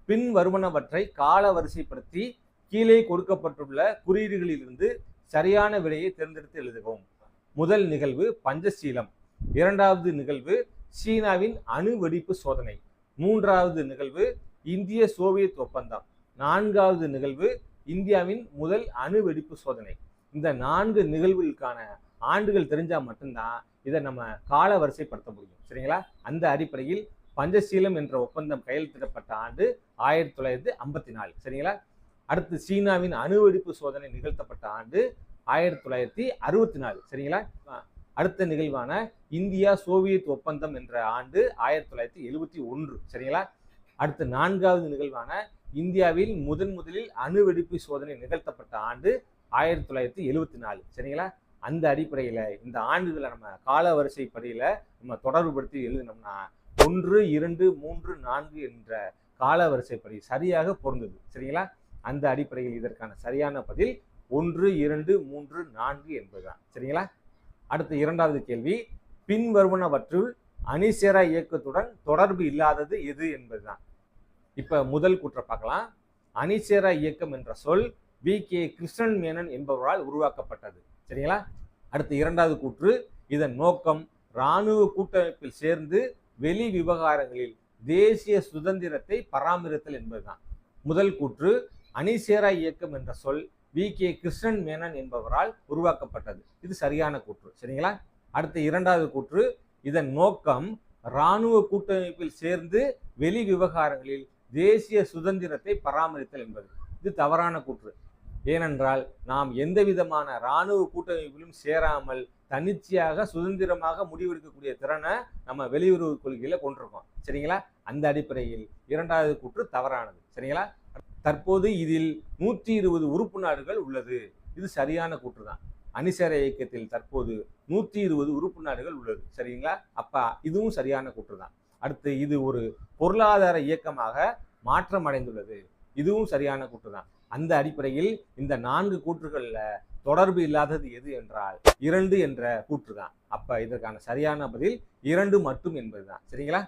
பின் வருவனவற்றை கால வரிசைப்படுத்தி கீழே கொடுக்கப்பட்டுள்ள குறியீடுகளிலிருந்து சரியான விடையை தேர்ந்தெடுத்து எழுதுவோம். முதல் நிகழ்வு பஞ்சசீலம், 2வது நிகழ்வு சீனாவின் அணு வெடிப்பு சோதனை, 3வது நிகழ்வு இந்திய சோவியத் ஒப்பந்தம், 4வது நிகழ்வு இந்தியாவின் முதல் அணு வெடிப்பு சோதனை. இந்த 4 நிகழ்வுகளுக்கான ஆண்டுகள் தெரிஞ்சா மட்டும்தான் இதை நம்ம கால வரிசைப்படுத்த முடியும். சரிங்களா? அந்த அடிப்படையில் பஞ்சசீலம் என்ற ஒப்பந்தம் கையெழுத்திடப்பட்ட ஆண்டு 1954. சரிங்களா? அடுத்து சீனாவின் அணு வெடிப்பு சோதனை நிகழ்த்தப்பட்ட ஆண்டு 1964. சரிங்களா? அடுத்த நிகழ்வான இந்தியா சோவியத் ஒப்பந்தம் என்ற ஆண்டு 1971. சரிங்களா? அடுத்து 4வது நிகழ்வான இந்தியாவில் முதலில் அணு வெடிப்பு சோதனை நிகழ்த்தப்பட்ட ஆண்டு 1974. சரிங்களா? அந்த அடிப்படையில் இந்த ஆண்டுகளை நம்ம கால வரிசைப்படியில நம்ம தொடர்புபடுத்தி எழுதினோம்னா 1, 2, 3, 4 என்ற கால வரிசைப்படி சரியாக பொருந்தது. சரிங்களா? அந்த அடிப்படையில் இதற்கான சரியான பதில் 1, 2, 3, 4 என்பதுதான். சரிங்களா? அடுத்த 2வது கேள்வி, பின் வருவனவற்றுள் அணிசேரா இயக்கத்துடன் தொடர்பு இல்லாதது எது என்பதுதான். இப்ப முதல் கூற்றை பார்க்கலாம். அணிசேரா இயக்கம் என்ற சொல் வி.கே. கிருஷ்ணன் மேனன் என்பவரால் உருவாக்கப்பட்டது. சரிங்களா? அடுத்த 2வது கூற்று, இதன் நோக்கம் இராணுவ கூட்டமைப்பில் சேர்ந்து வெளி விவகாரங்களில் தேசிய சுதந்திரத்தை பராமரித்தல் என்பதுதான். முதல் கூற்று, அணிசேரா இயக்கம் என்ற சொல் வி.கே. கிருஷ்ணன் மேனன் என்பவரால் உருவாக்கப்பட்டது. இது சரியான கூற்று. சரிங்களா? அடுத்த 2வது கூற்று, இதன் நோக்கம் இராணுவ கூட்டமைப்பில் சேர்ந்து வெளி விவகாரங்களில் தேசிய சுதந்திரத்தை பராமரித்தல் என்பது. இது தவறான கூற்று. ஏனென்றால் நாம் எந்த விதமான இராணுவ கூட்டமைப்பிலும் சேராமல் தன்னிச்சையாக சுதந்திரமாக முடிவெடுக்கக்கூடிய திறனை நம்ம வெளியுறவு கொள்கையில கொண்டிருக்கோம். சரிங்களா? அந்த அடிப்படையில் 2வது கூற்று தவறானது. சரிங்களா? தற்போது இதில் 120 உறுப்பு நாடுகள் உள்ளது. இது சரியான கூற்று தான். அணிசேரா இயக்கத்தில் தற்போது 120 உறுப்பு நாடுகள் உள்ளது. சரிங்களா? அப்ப இதுவும் சரியான கூற்று தான். அடுத்து, இது ஒரு பொருளாதார இயக்கமாக மாற்றம் அடைந்துள்ளது. இதுவும் சரியான கூற்று தான். அந்த அடிப்படையில் இந்த 4 கூற்றுகள்ல தொடர்பு இல்லாதது எது என்றால் 2 என்ற கூற்று தான். அப்ப இதற்கான சரியான பதில் 2 மட்டும் என்பதுதான். சரிங்களா?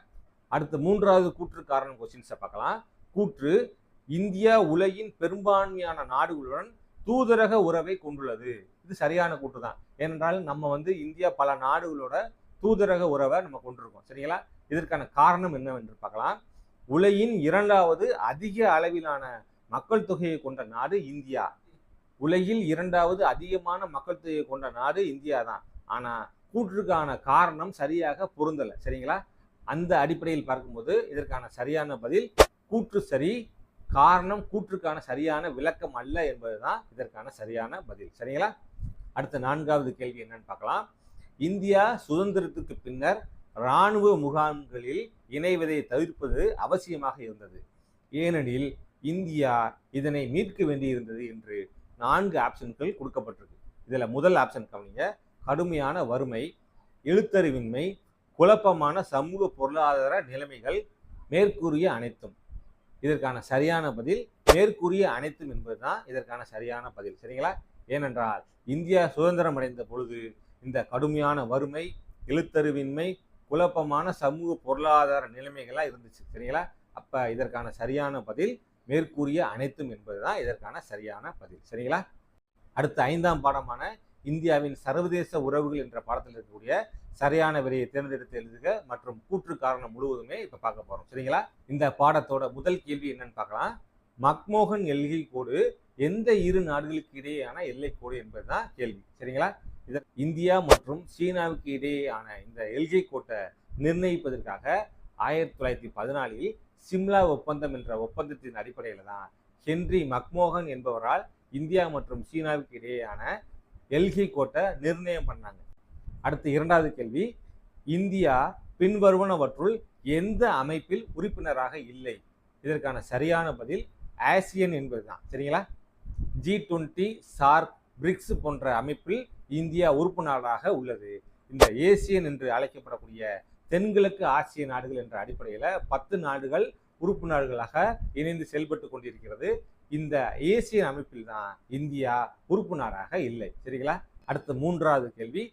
அடுத்து 3வது கூற்று காரணம் கொஸ்டின்ஸை பார்க்கலாம். கூற்று, இந்தியா உலகின் பெரும்பான்மையான நாடுகளுடன் தூதரக உறவை கொண்டுள்ளது. இது சரியான கூற்று தான். ஏனென்றால் நம்ம இந்தியா பல நாடுகளோட தூதரக உறவை நம்ம கொண்டிருக்கோம். சரிங்களா? இதற்கான காரணம் என்னவென்று பார்க்கலாம். உலகின் இரண்டாவது அதிக அளவிலான மக்கள் தொகையை கொண்ட நாடு இந்தியா. உலகில் இரண்டாவது அதிகமான மக்கள் தொகையை கொண்ட நாடு இந்தியா தான். ஆனா கூற்றுக்கான காரணம் சரியாக பொருந்தலை. சரிங்களா? அந்த அடிப்படையில் பார்க்கும்போது இதற்கான சரியான பதில் கூற்று சரி, காரணம் கூற்றுக்கான சரியான விளக்கம் அல்ல என்பதுதான் இதற்கான சரியான பதில். சரிங்களா? அடுத்த 4வது கேள்வி என்னன்னு பார்க்கலாம். இந்தியா சுதந்திரத்துக்கு பின்னர் இராணுவ முகாம்களில் இணைவதை தவிர்ப்பது அவசியமாக இருந்தது. ஏனெனில் இந்தியா இதனை மீட்க வேண்டியிருந்தது என்று 4 ஆப்ஷன்கள் கொடுக்கப்பட்டிருக்கு. இதுல முதல் ஆப்ஷன் கவனிங்க. கடுமையான வறுமை, எழுத்தறிவின்மை, குழப்பமான சமூக பொருளாதார நிலைமைகள், மேற்கூறிய அனைத்தும். இதற்கான சரியான பதில் மேற்கூறிய அனைத்தும் என்பதுதான் இதற்கான சரியான பதில். சரிங்களா? ஏனென்றால் இந்தியா சுதந்திரம் அடைந்த பொழுது இந்த கடுமையான வறுமை, எழுத்தறிவின்மை, குழப்பமான சமூக பொருளாதார நிலைமைகள்லாம் இருந்துச்சு. சரிங்களா? அப்ப இதற்கான சரியான பதில் மேற்கூறிய அனைத்தும் என்பதுதான் இதற்கான சரியான பதில். சரிங்களா? அடுத்த 5ஆம் பாடமான இந்தியாவின் சர்வதேச உறவுகள் என்ற பாடத்தில் இருக்கக்கூடிய சரியான விடையை தேர்ந்தெடுத்து எழுதுக மற்றும் கூற்று காரணம் முழுவதுமே இப்ப பார்க்க போறோம். சரிங்களா? இந்த பாடத்தோட முதல் கேள்வி என்னன்னு பார்க்கலாம். மக்மோகன் எல்கை கோடு எந்த இரு நாடுகளுக்கு இடையேயான எல்லை கோடு என்பதுதான் கேள்வி. சரிங்களா? இந்தியா மற்றும் சீனாவுக்கு இடையேயான இந்த எல்கை கோட்டை நிர்ணயிப்பதற்காக 1914 சிம்லா ஒப்பந்தம் என்ற ஒப்பந்தத்தின் அடிப்படையில தான் ஹென்றி மக்மோகன் என்பவரால் இந்தியா மற்றும் சீனாவுக்கு இடையேயான எல்கை கோட்டை நிர்ணயம் பண்ணாங்க. அடுத்த 2வது கேள்வி. இந்தியா பின்வருவனவற்றுள் எந்த அமைப்பில் உறுப்பினராக இல்லை? இதற்கான சரியான பதில் ஆசியன் என்பதுதான். சரிங்களா? G20, சார்க், பிரிக்ஸ் போன்ற அமைப்பில் இந்தியா உறுப்பு நாடாக உள்ளது. இந்த ஏசியன் என்று அழைக்கப்படக்கூடிய தென்கிழக்கு ஆசிய நாடுகள் என்ற அடிப்படையில 10 நாடுகள் உறுப்பு நாடுகளாக இணைந்து செயல்பட்டு கொண்டிருக்கிறது. இந்த ஏசியன் அமைப்பில் தான் இந்தியா உறுப்பு நாடாக இல்லை. சரிங்களா? அடுத்த 3வது கேள்வி.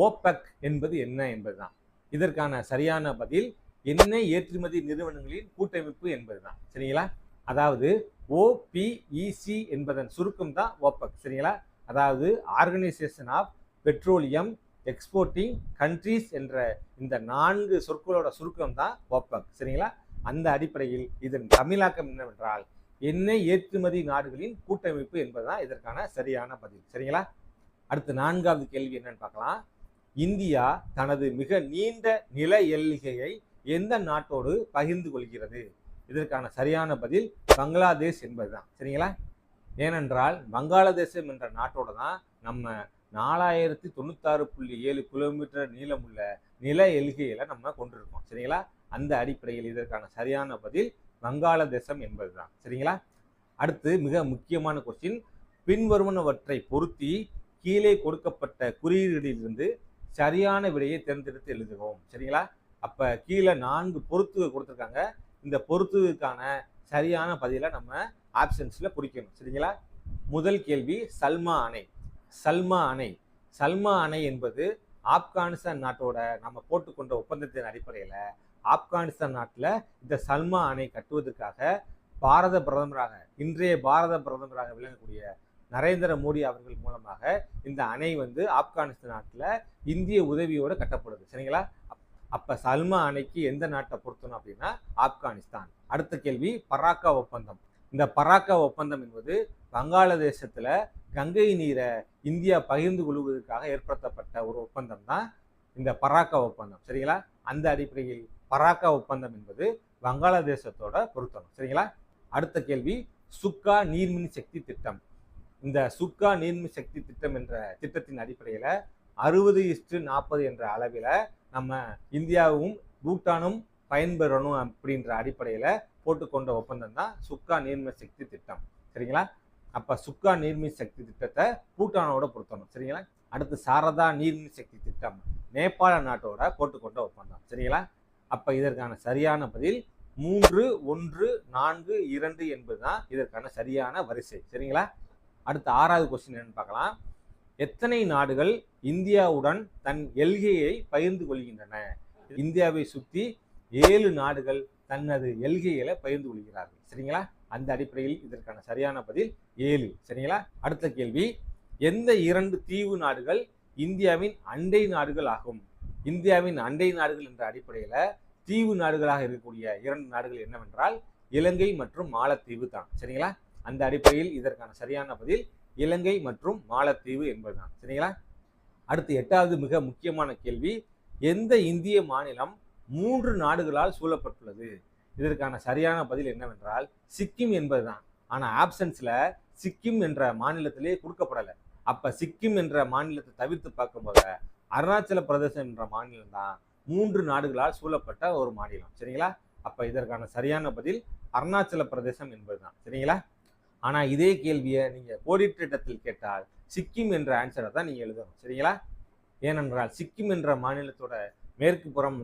ஓபெக் என்பது என்ன என்பதுதான். இதற்கான சரியான பதில் எண்ணெய் ஏற்றுமதி நிறுவனங்களின் கூட்டமைப்பு என்பதுதான். சரிங்களா? அதாவது OPEC என்பதன் சுருக்கம் தான் ஓபெக். சரிங்களா? அதாவது organisation of petroleum exporting countries என்ற இந்த 4 சொற்களோட சுருக்கம் தான் ஓபெக். சரிங்களா? அந்த அடிப்படையில் இதன் தமிழாக்கம் என்னவென்றால் எண்ணெய் ஏற்றுமதி நாடுகளின் கூட்டமைப்பு என்பதுதான் இதற்கான சரியான பதில். சரிங்களா? அடுத்த 4வது கேள்வி என்னன்னு பார்க்கலாம். இந்தியா தனது மிக நீண்ட நில எல்லையை எந்த நாட்டோடு பகிர்ந்து கொள்கிறது? இதற்கான சரியான பதில் பங்களாதேஷ் என்பதுதான். சரிங்களா? ஏனென்றால் வங்காளதேசம் என்ற நாட்டோட தான் நம்ம 4096.7 கிலோமீட்டர் நீளமுள்ள நில எல்கையில நம்ம கொண்டிருக்கோம். சரிங்களா? அந்த அடிப்படையில் இதற்கான சரியான பதில் வங்காளதேசம் என்பதுதான். சரிங்களா? அடுத்து மிக முக்கியமான கொஸ்டின். பின்வருவனவற்றை பொருத்தி கீழே கொடுக்கப்பட்ட குறியீடுகளிலிருந்து சரியான விடையை தேர்ந்தெடுத்து எழுதுவோம். சரிங்களா? அப்ப கீழே 4 பொருத்துக கொடுத்துருக்காங்க. இந்த பொருத்துக்கான சரியான பதிலை நம்ம ஆப்ஷன்ஸ்ல குறிக்கணும். சரிங்களா? முதல் கேள்வி சல்மா அணை. சல்மா அணை சல்மா அணை என்பது ஆப்கானிஸ்தான் நாட்டோட நம்ம போட்டுக்கொண்ட ஒப்பந்தத்தின் அடிப்படையில ஆப்கானிஸ்தான் நாட்டில் இந்த சல்மா அணை கட்டுவதற்காக பாரத பிரதமராக இன்றைய பாரத பிரதமராக விளங்கக்கூடிய நரேந்திர மோடி அவர்கள் மூலமாக இந்த அணை ஆப்கானிஸ்தான் நாட்டில் இந்திய உதவியோடு கட்டப்படுது. சரிங்களா? அப்ப சல்மா அணைக்கு எந்த நாட்டை பொருத்தணும் அப்படின்னா ஆப்கானிஸ்தான். அடுத்த கேள்வி பராக்கா ஒப்பந்தம். இந்த பராக்கா ஒப்பந்தம் என்பது வங்காளதேசத்துல கங்கை நீரை இந்தியா பகிர்ந்து கொள்வதற்காக ஏற்படுத்தப்பட்ட ஒரு ஒப்பந்தம் தான் இந்த பராக்கா ஒப்பந்தம். சரிங்களா? அந்த அடிப்படையில் பராக்கா ஒப்பந்தம் என்பது வங்காளதேசத்தோட பொருத்தம். சரிங்களா? அடுத்த கேள்வி சுக்கா நீர்மின் சக்தி திட்டம். இந்த சுக்கா நீர்மின் சக்தி திட்டம் என்ற திட்டத்தின் அடிப்படையில 60:40 என்ற அளவில் நம்ம இந்தியாவும் பூட்டானும் பயன்பெறணும் அப்படின்ற அடிப்படையில போட்டுக்கொண்ட ஒப்பந்தம் தான் சுக்கா நீர்மின் சக்தி திட்டம். சரிங்களா? அப்ப சுக்கா நீர்மின் சக்தி திட்டத்தை பூட்டானோட பொருத்தணும். சரிங்களா? அடுத்து சாரதா நீர்மின் சக்தி திட்டம் நேபாள நாட்டோட போட்டுக்கொண்ட ஒப்பந்தம். சரிங்களா? அப்ப இதற்கான சரியான பதில் 3, 1, 4, 2 என்பதுதான் இதற்கான சரியான வரிசை. சரிங்களா? அடுத்த 6வது கொஸ்டின் என்னன்னு பார்க்கலாம். எத்தனை நாடுகள் இந்தியாவுடன் தன் எல்கையை பகிர்ந்து கொள்கின்றன? இந்தியாவை சுற்றி 7 நாடுகள் தனது எல்கைகளை பகிர்ந்து கொள்கிறார்கள். சரிங்களா? அந்த அடிப்படையில் இதற்கான சரியான பதில் 7. சரிங்களா? அடுத்த கேள்வி எந்த 2 தீவு நாடுகள் இந்தியாவின் அண்டை நாடுகள் ஆகும்? இந்தியாவின் அண்டை நாடுகள் என்ற அடிப்படையில தீவு நாடுகளாக இருக்கக்கூடிய 2 நாடுகள் என்னவென்றால் இலங்கை மற்றும் மாலத்தீவு தான். சரிங்களா? அந்த அடிப்படையில் இதற்கான சரியான பதில் இலங்கை மற்றும் மாலத்தீவு என்பதுதான். சரிங்களா? அடுத்து 8வது மிக முக்கியமான கேள்வி, எந்த இந்திய மாநிலம் 3 நாடுகளால் சூழப்பட்டுள்ளது? இதற்கான சரியான பதில் என்னவென்றால் சிக்கிம் என்பதுதான். ஆனா ஆப்ஷன்ஸ்ல சிக்கிம் என்ற மாநிலத்திலே கொடுக்கப்படலை. அப்ப சிக்கிம் என்ற மாநிலத்தை தவிர்த்து பார்க்கும்போது அருணாச்சல பிரதேசம் என்ற மாநிலம் தான் 3 நாடுகளால் சூழப்பட்ட ஒரு மாநிலம். சரிங்களா? அப்ப இதற்கான சரியான பதில் அருணாச்சல பிரதேசம் என்பதுதான். சரிங்களா? ஆனா இதே கேள்வியை நீங்க கோடிட்ட இடத்தில் கேட்டால் சிக்கிம் என்ற ஆன்சரை தான் நீங்க எழுதணும். சரிங்களா? ஏனென்றால் சிக்கிம் என்ற மாநிலத்தோட மேற்கு புறம்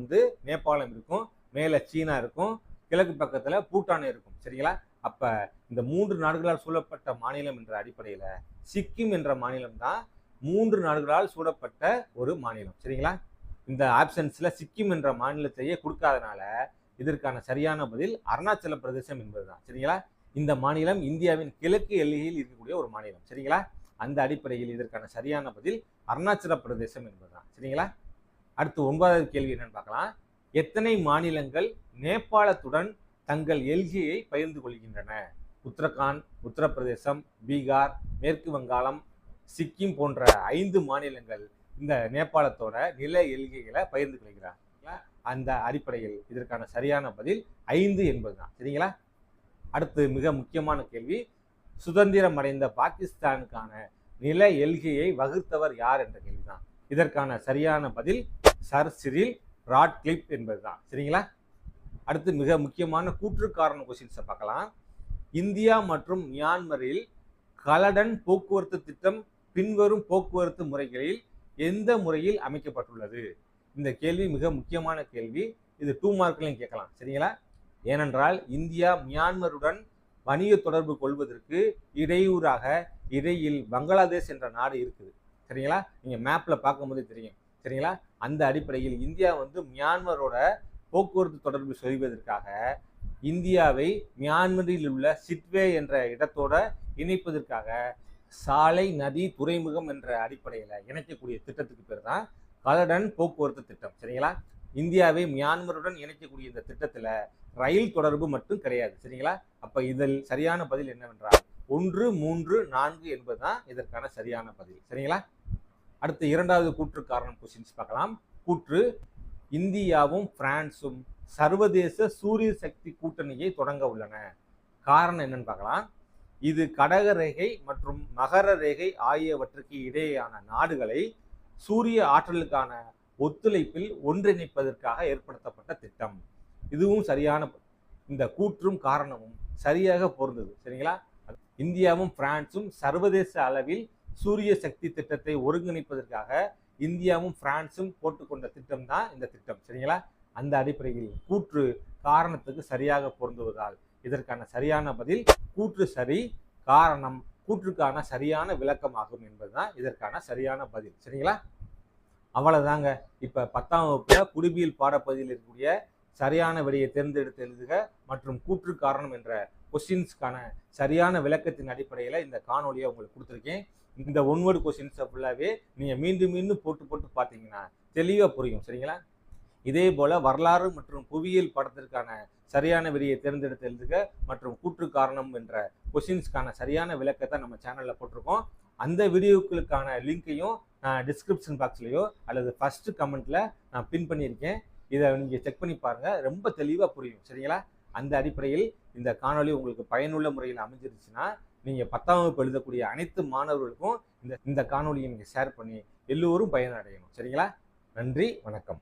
நேபாளம் இருக்கும், மேல சீனா இருக்கும், கிழக்கு பக்கத்துல பூட்டான் இருக்கும். சரிங்களா? அப்ப இந்த 3 நாடுகளால் சூழப்பட்ட மாநிலம் என்ற அடிப்படையில சிக்கிம் என்ற மாநிலம் தான் 3 நாடுகளால் சூழப்பட்ட ஒரு மாநிலம். சரிங்களா? இந்த ஆப்ஷன்ஸ்ல சிக்கிம் என்ற மாநிலத்தையே கொடுக்காதனால இதற்கான சரியான பதில் அருணாச்சல பிரதேசம் என்பதுதான். சரிங்களா? இந்த மாநிலம் இந்தியாவின் கிழக்கு எல்லையில் இருக்கக்கூடிய ஒரு மாநிலம். சரிங்களா? அந்த அடிப்படையில் இதற்கான சரியான பதில் அருணாச்சல பிரதேசம் என்பதுதான். சரிங்களா? அடுத்து 9வது கேள்வி என்னன்னு பார்க்கலாம். எத்தனை மாநிலங்கள் நேபாளத்துடன் தங்கள் எல்கையை பகிர்ந்து கொள்கின்றன? உத்தரகாண்ட், உத்தரப்பிரதேசம், பீகார், மேற்கு வங்காளம், சிக்கிம் போன்ற 5 மாநிலங்கள் இந்த நேபாளத்தோட நில எல்கைகளை பகிர்ந்து கொள்கிறார். அந்த அடிப்படையில் இதற்கான சரியான பதில் 5 என்பதுதான். சரிங்களா? அடுத்து மிக முக்கியமான கேள்வி, சுதந்திரம் அடைந்த பாகிஸ்தானுக்கான நில எல்கையை வகுத்தவர் யார் என்ற கேள்விதான். இதற்கான சரியான பதில் சர் சிரில் ராட்க்ளிஃப் என்பதுதான். சரிங்களா? அடுத்து மிக முக்கியமான கூற்று காரண கொஸ்டின்ஸை பார்க்கலாம். இந்தியா மற்றும் மியான்மரில் கலடன் போக்குவரத்து திட்டம் பின்வரும் போக்குவரத்து முறைகளில் எந்த முறையில் அமைக்கப்பட்டுள்ளது? இந்த கேள்வி மிக முக்கியமான கேள்வி. இது 2 மார்க்லையும் கேட்கலாம். சரிங்களா? ஏனென்றால் இந்தியா மியான்மருடன் வணிக தொடர்பு கொள்வதற்கு இடையூறாக இடையில் பங்களாதேஷ் என்ற நாடு இருக்குது. சரிங்களா? நீங்க மேப்ல பார்க்கும்போது தெரியும். சரிங்களா? அந்த அடிப்படையில் இந்தியா மியான்மரோட போக்குவரத்து தொடர்பு செய்வதற்காக இந்தியாவை மியான்மரில் உள்ள சிட்வே என்ற இடத்தோட இணைப்பதற்காக சாலை, நதி, துறைமுகம் என்ற அடிப்படையில் இணைக்கக்கூடிய திட்டத்துக்கு பேர் தான் கலடன் போக்குவரத்து திட்டம். சரிங்களா? இந்தியாவை மியான்மருடன் இணைக்கக்கூடிய இந்த திட்டத்துல ரயில் தொடர்பு மட்டும் கிடையாது. சரிங்களா? அப்ப இதில் சரியான பதில் என்னவென்றால் 1, 3, 4 என்பதுதான் இதற்கான சரியான பதில். சரிங்களா? அடுத்து 2வது கூற்று காரணம் கொஸ்டின்ஸ் பார்க்கலாம். கூற்று, இந்தியாவும் பிரான்சும் சர்வதேச சூரிய சக்தி கூட்டணியை தொடங்க உள்ளன. காரணம் என்னன்னு பார்க்கலாம். இது கடக ரேகை மற்றும் மகர ரேகை ஆகியவற்றுக்கு இடையேயான நாடுகளை சூரிய ஆற்றலுக்கான ஒத்துழைப்பில் ஒன்றிணைப்பதற்காக ஏற்படுத்தப்பட்ட திட்டம். இதுவும் சரியான, இந்த கூற்றும் காரணமும் சரியாக பொருந்தது. சரிங்களா? இந்தியாவும் பிரான்சும் சர்வதேச அளவில் சூரிய சக்தி திட்டத்தை ஒருங்கிணைப்பதற்காக இந்தியாவும் பிரான்சும் போட்டுக்கொண்ட திட்டம் தான் இந்த திட்டம். சரிங்களா? அந்த அடிப்படையில் கூற்று காரணத்துக்கு சரியாக பொருந்துவதால் இதற்கான சரியான பதில் கூற்று சரி, காரணம் கூற்றுக்கான சரியான விளக்கமாகும் என்பதுதான் இதற்கான சரியான பதில். சரிங்களா? அவ்வளவுதாங்க. இப்ப 10ஆம் வகுப்புல குடிபியல் பாடப்பகுதியில் இருக்கக்கூடிய சரியான விடையை தேர்ந்தெடுத்து எழுதுக மற்றும் கூற்று காரணம் என்ற கொஸ்டின்ஸ்க்கான சரியான விளக்கத்தின் அடிப்படையில இந்த காணொலியை உங்களுக்கு கொடுத்துருக்கேன். இந்த ஒன்வேர்டு கொஸ்டின்ஸை ஃபுல்லாவே நீங்க மீண்டும் மீண்டும் போட்டு பார்த்தீங்கன்னா தெளிவா புரியும். சரிங்களா? இதே போல வரலாறு மற்றும் புவியியல் பாடத்திற்கான சரியான விடையை தேர்ந்தெடுத்து எழுதுக மற்றும் கூற்று காரணம் என்ற கொஸ்டின்ஸ்க்கான சரியான விளக்கத்தை நம்ம சேனல்ல போட்டிருக்கோம். அந்த வீடியோக்களுக்கான லிங்கையும் நான் டிஸ்கிரிப்ஷன் பாக்ஸ்லயோ அல்லது ஃபர்ஸ்ட் கமெண்ட்ல நான் பின் பண்ணியிருக்கேன். இதை நீங்க செக் பண்ணி பாருங்க, ரொம்ப தெளிவா புரியும். சரிங்களா? அந்த அடிப்படையில் இந்த காணொலி உங்களுக்கு பயனுள்ள முறையில் அமைஞ்சிருச்சுன்னா நீங்க 10ஆம் வகுப்பு எழுதக்கூடிய அனைத்து மாணவர்களுக்கும் இந்த காணொலியை நீங்க ஷேர் பண்ணி எல்லோரும் பயனடையணும். சரிங்களா? நன்றி, வணக்கம்.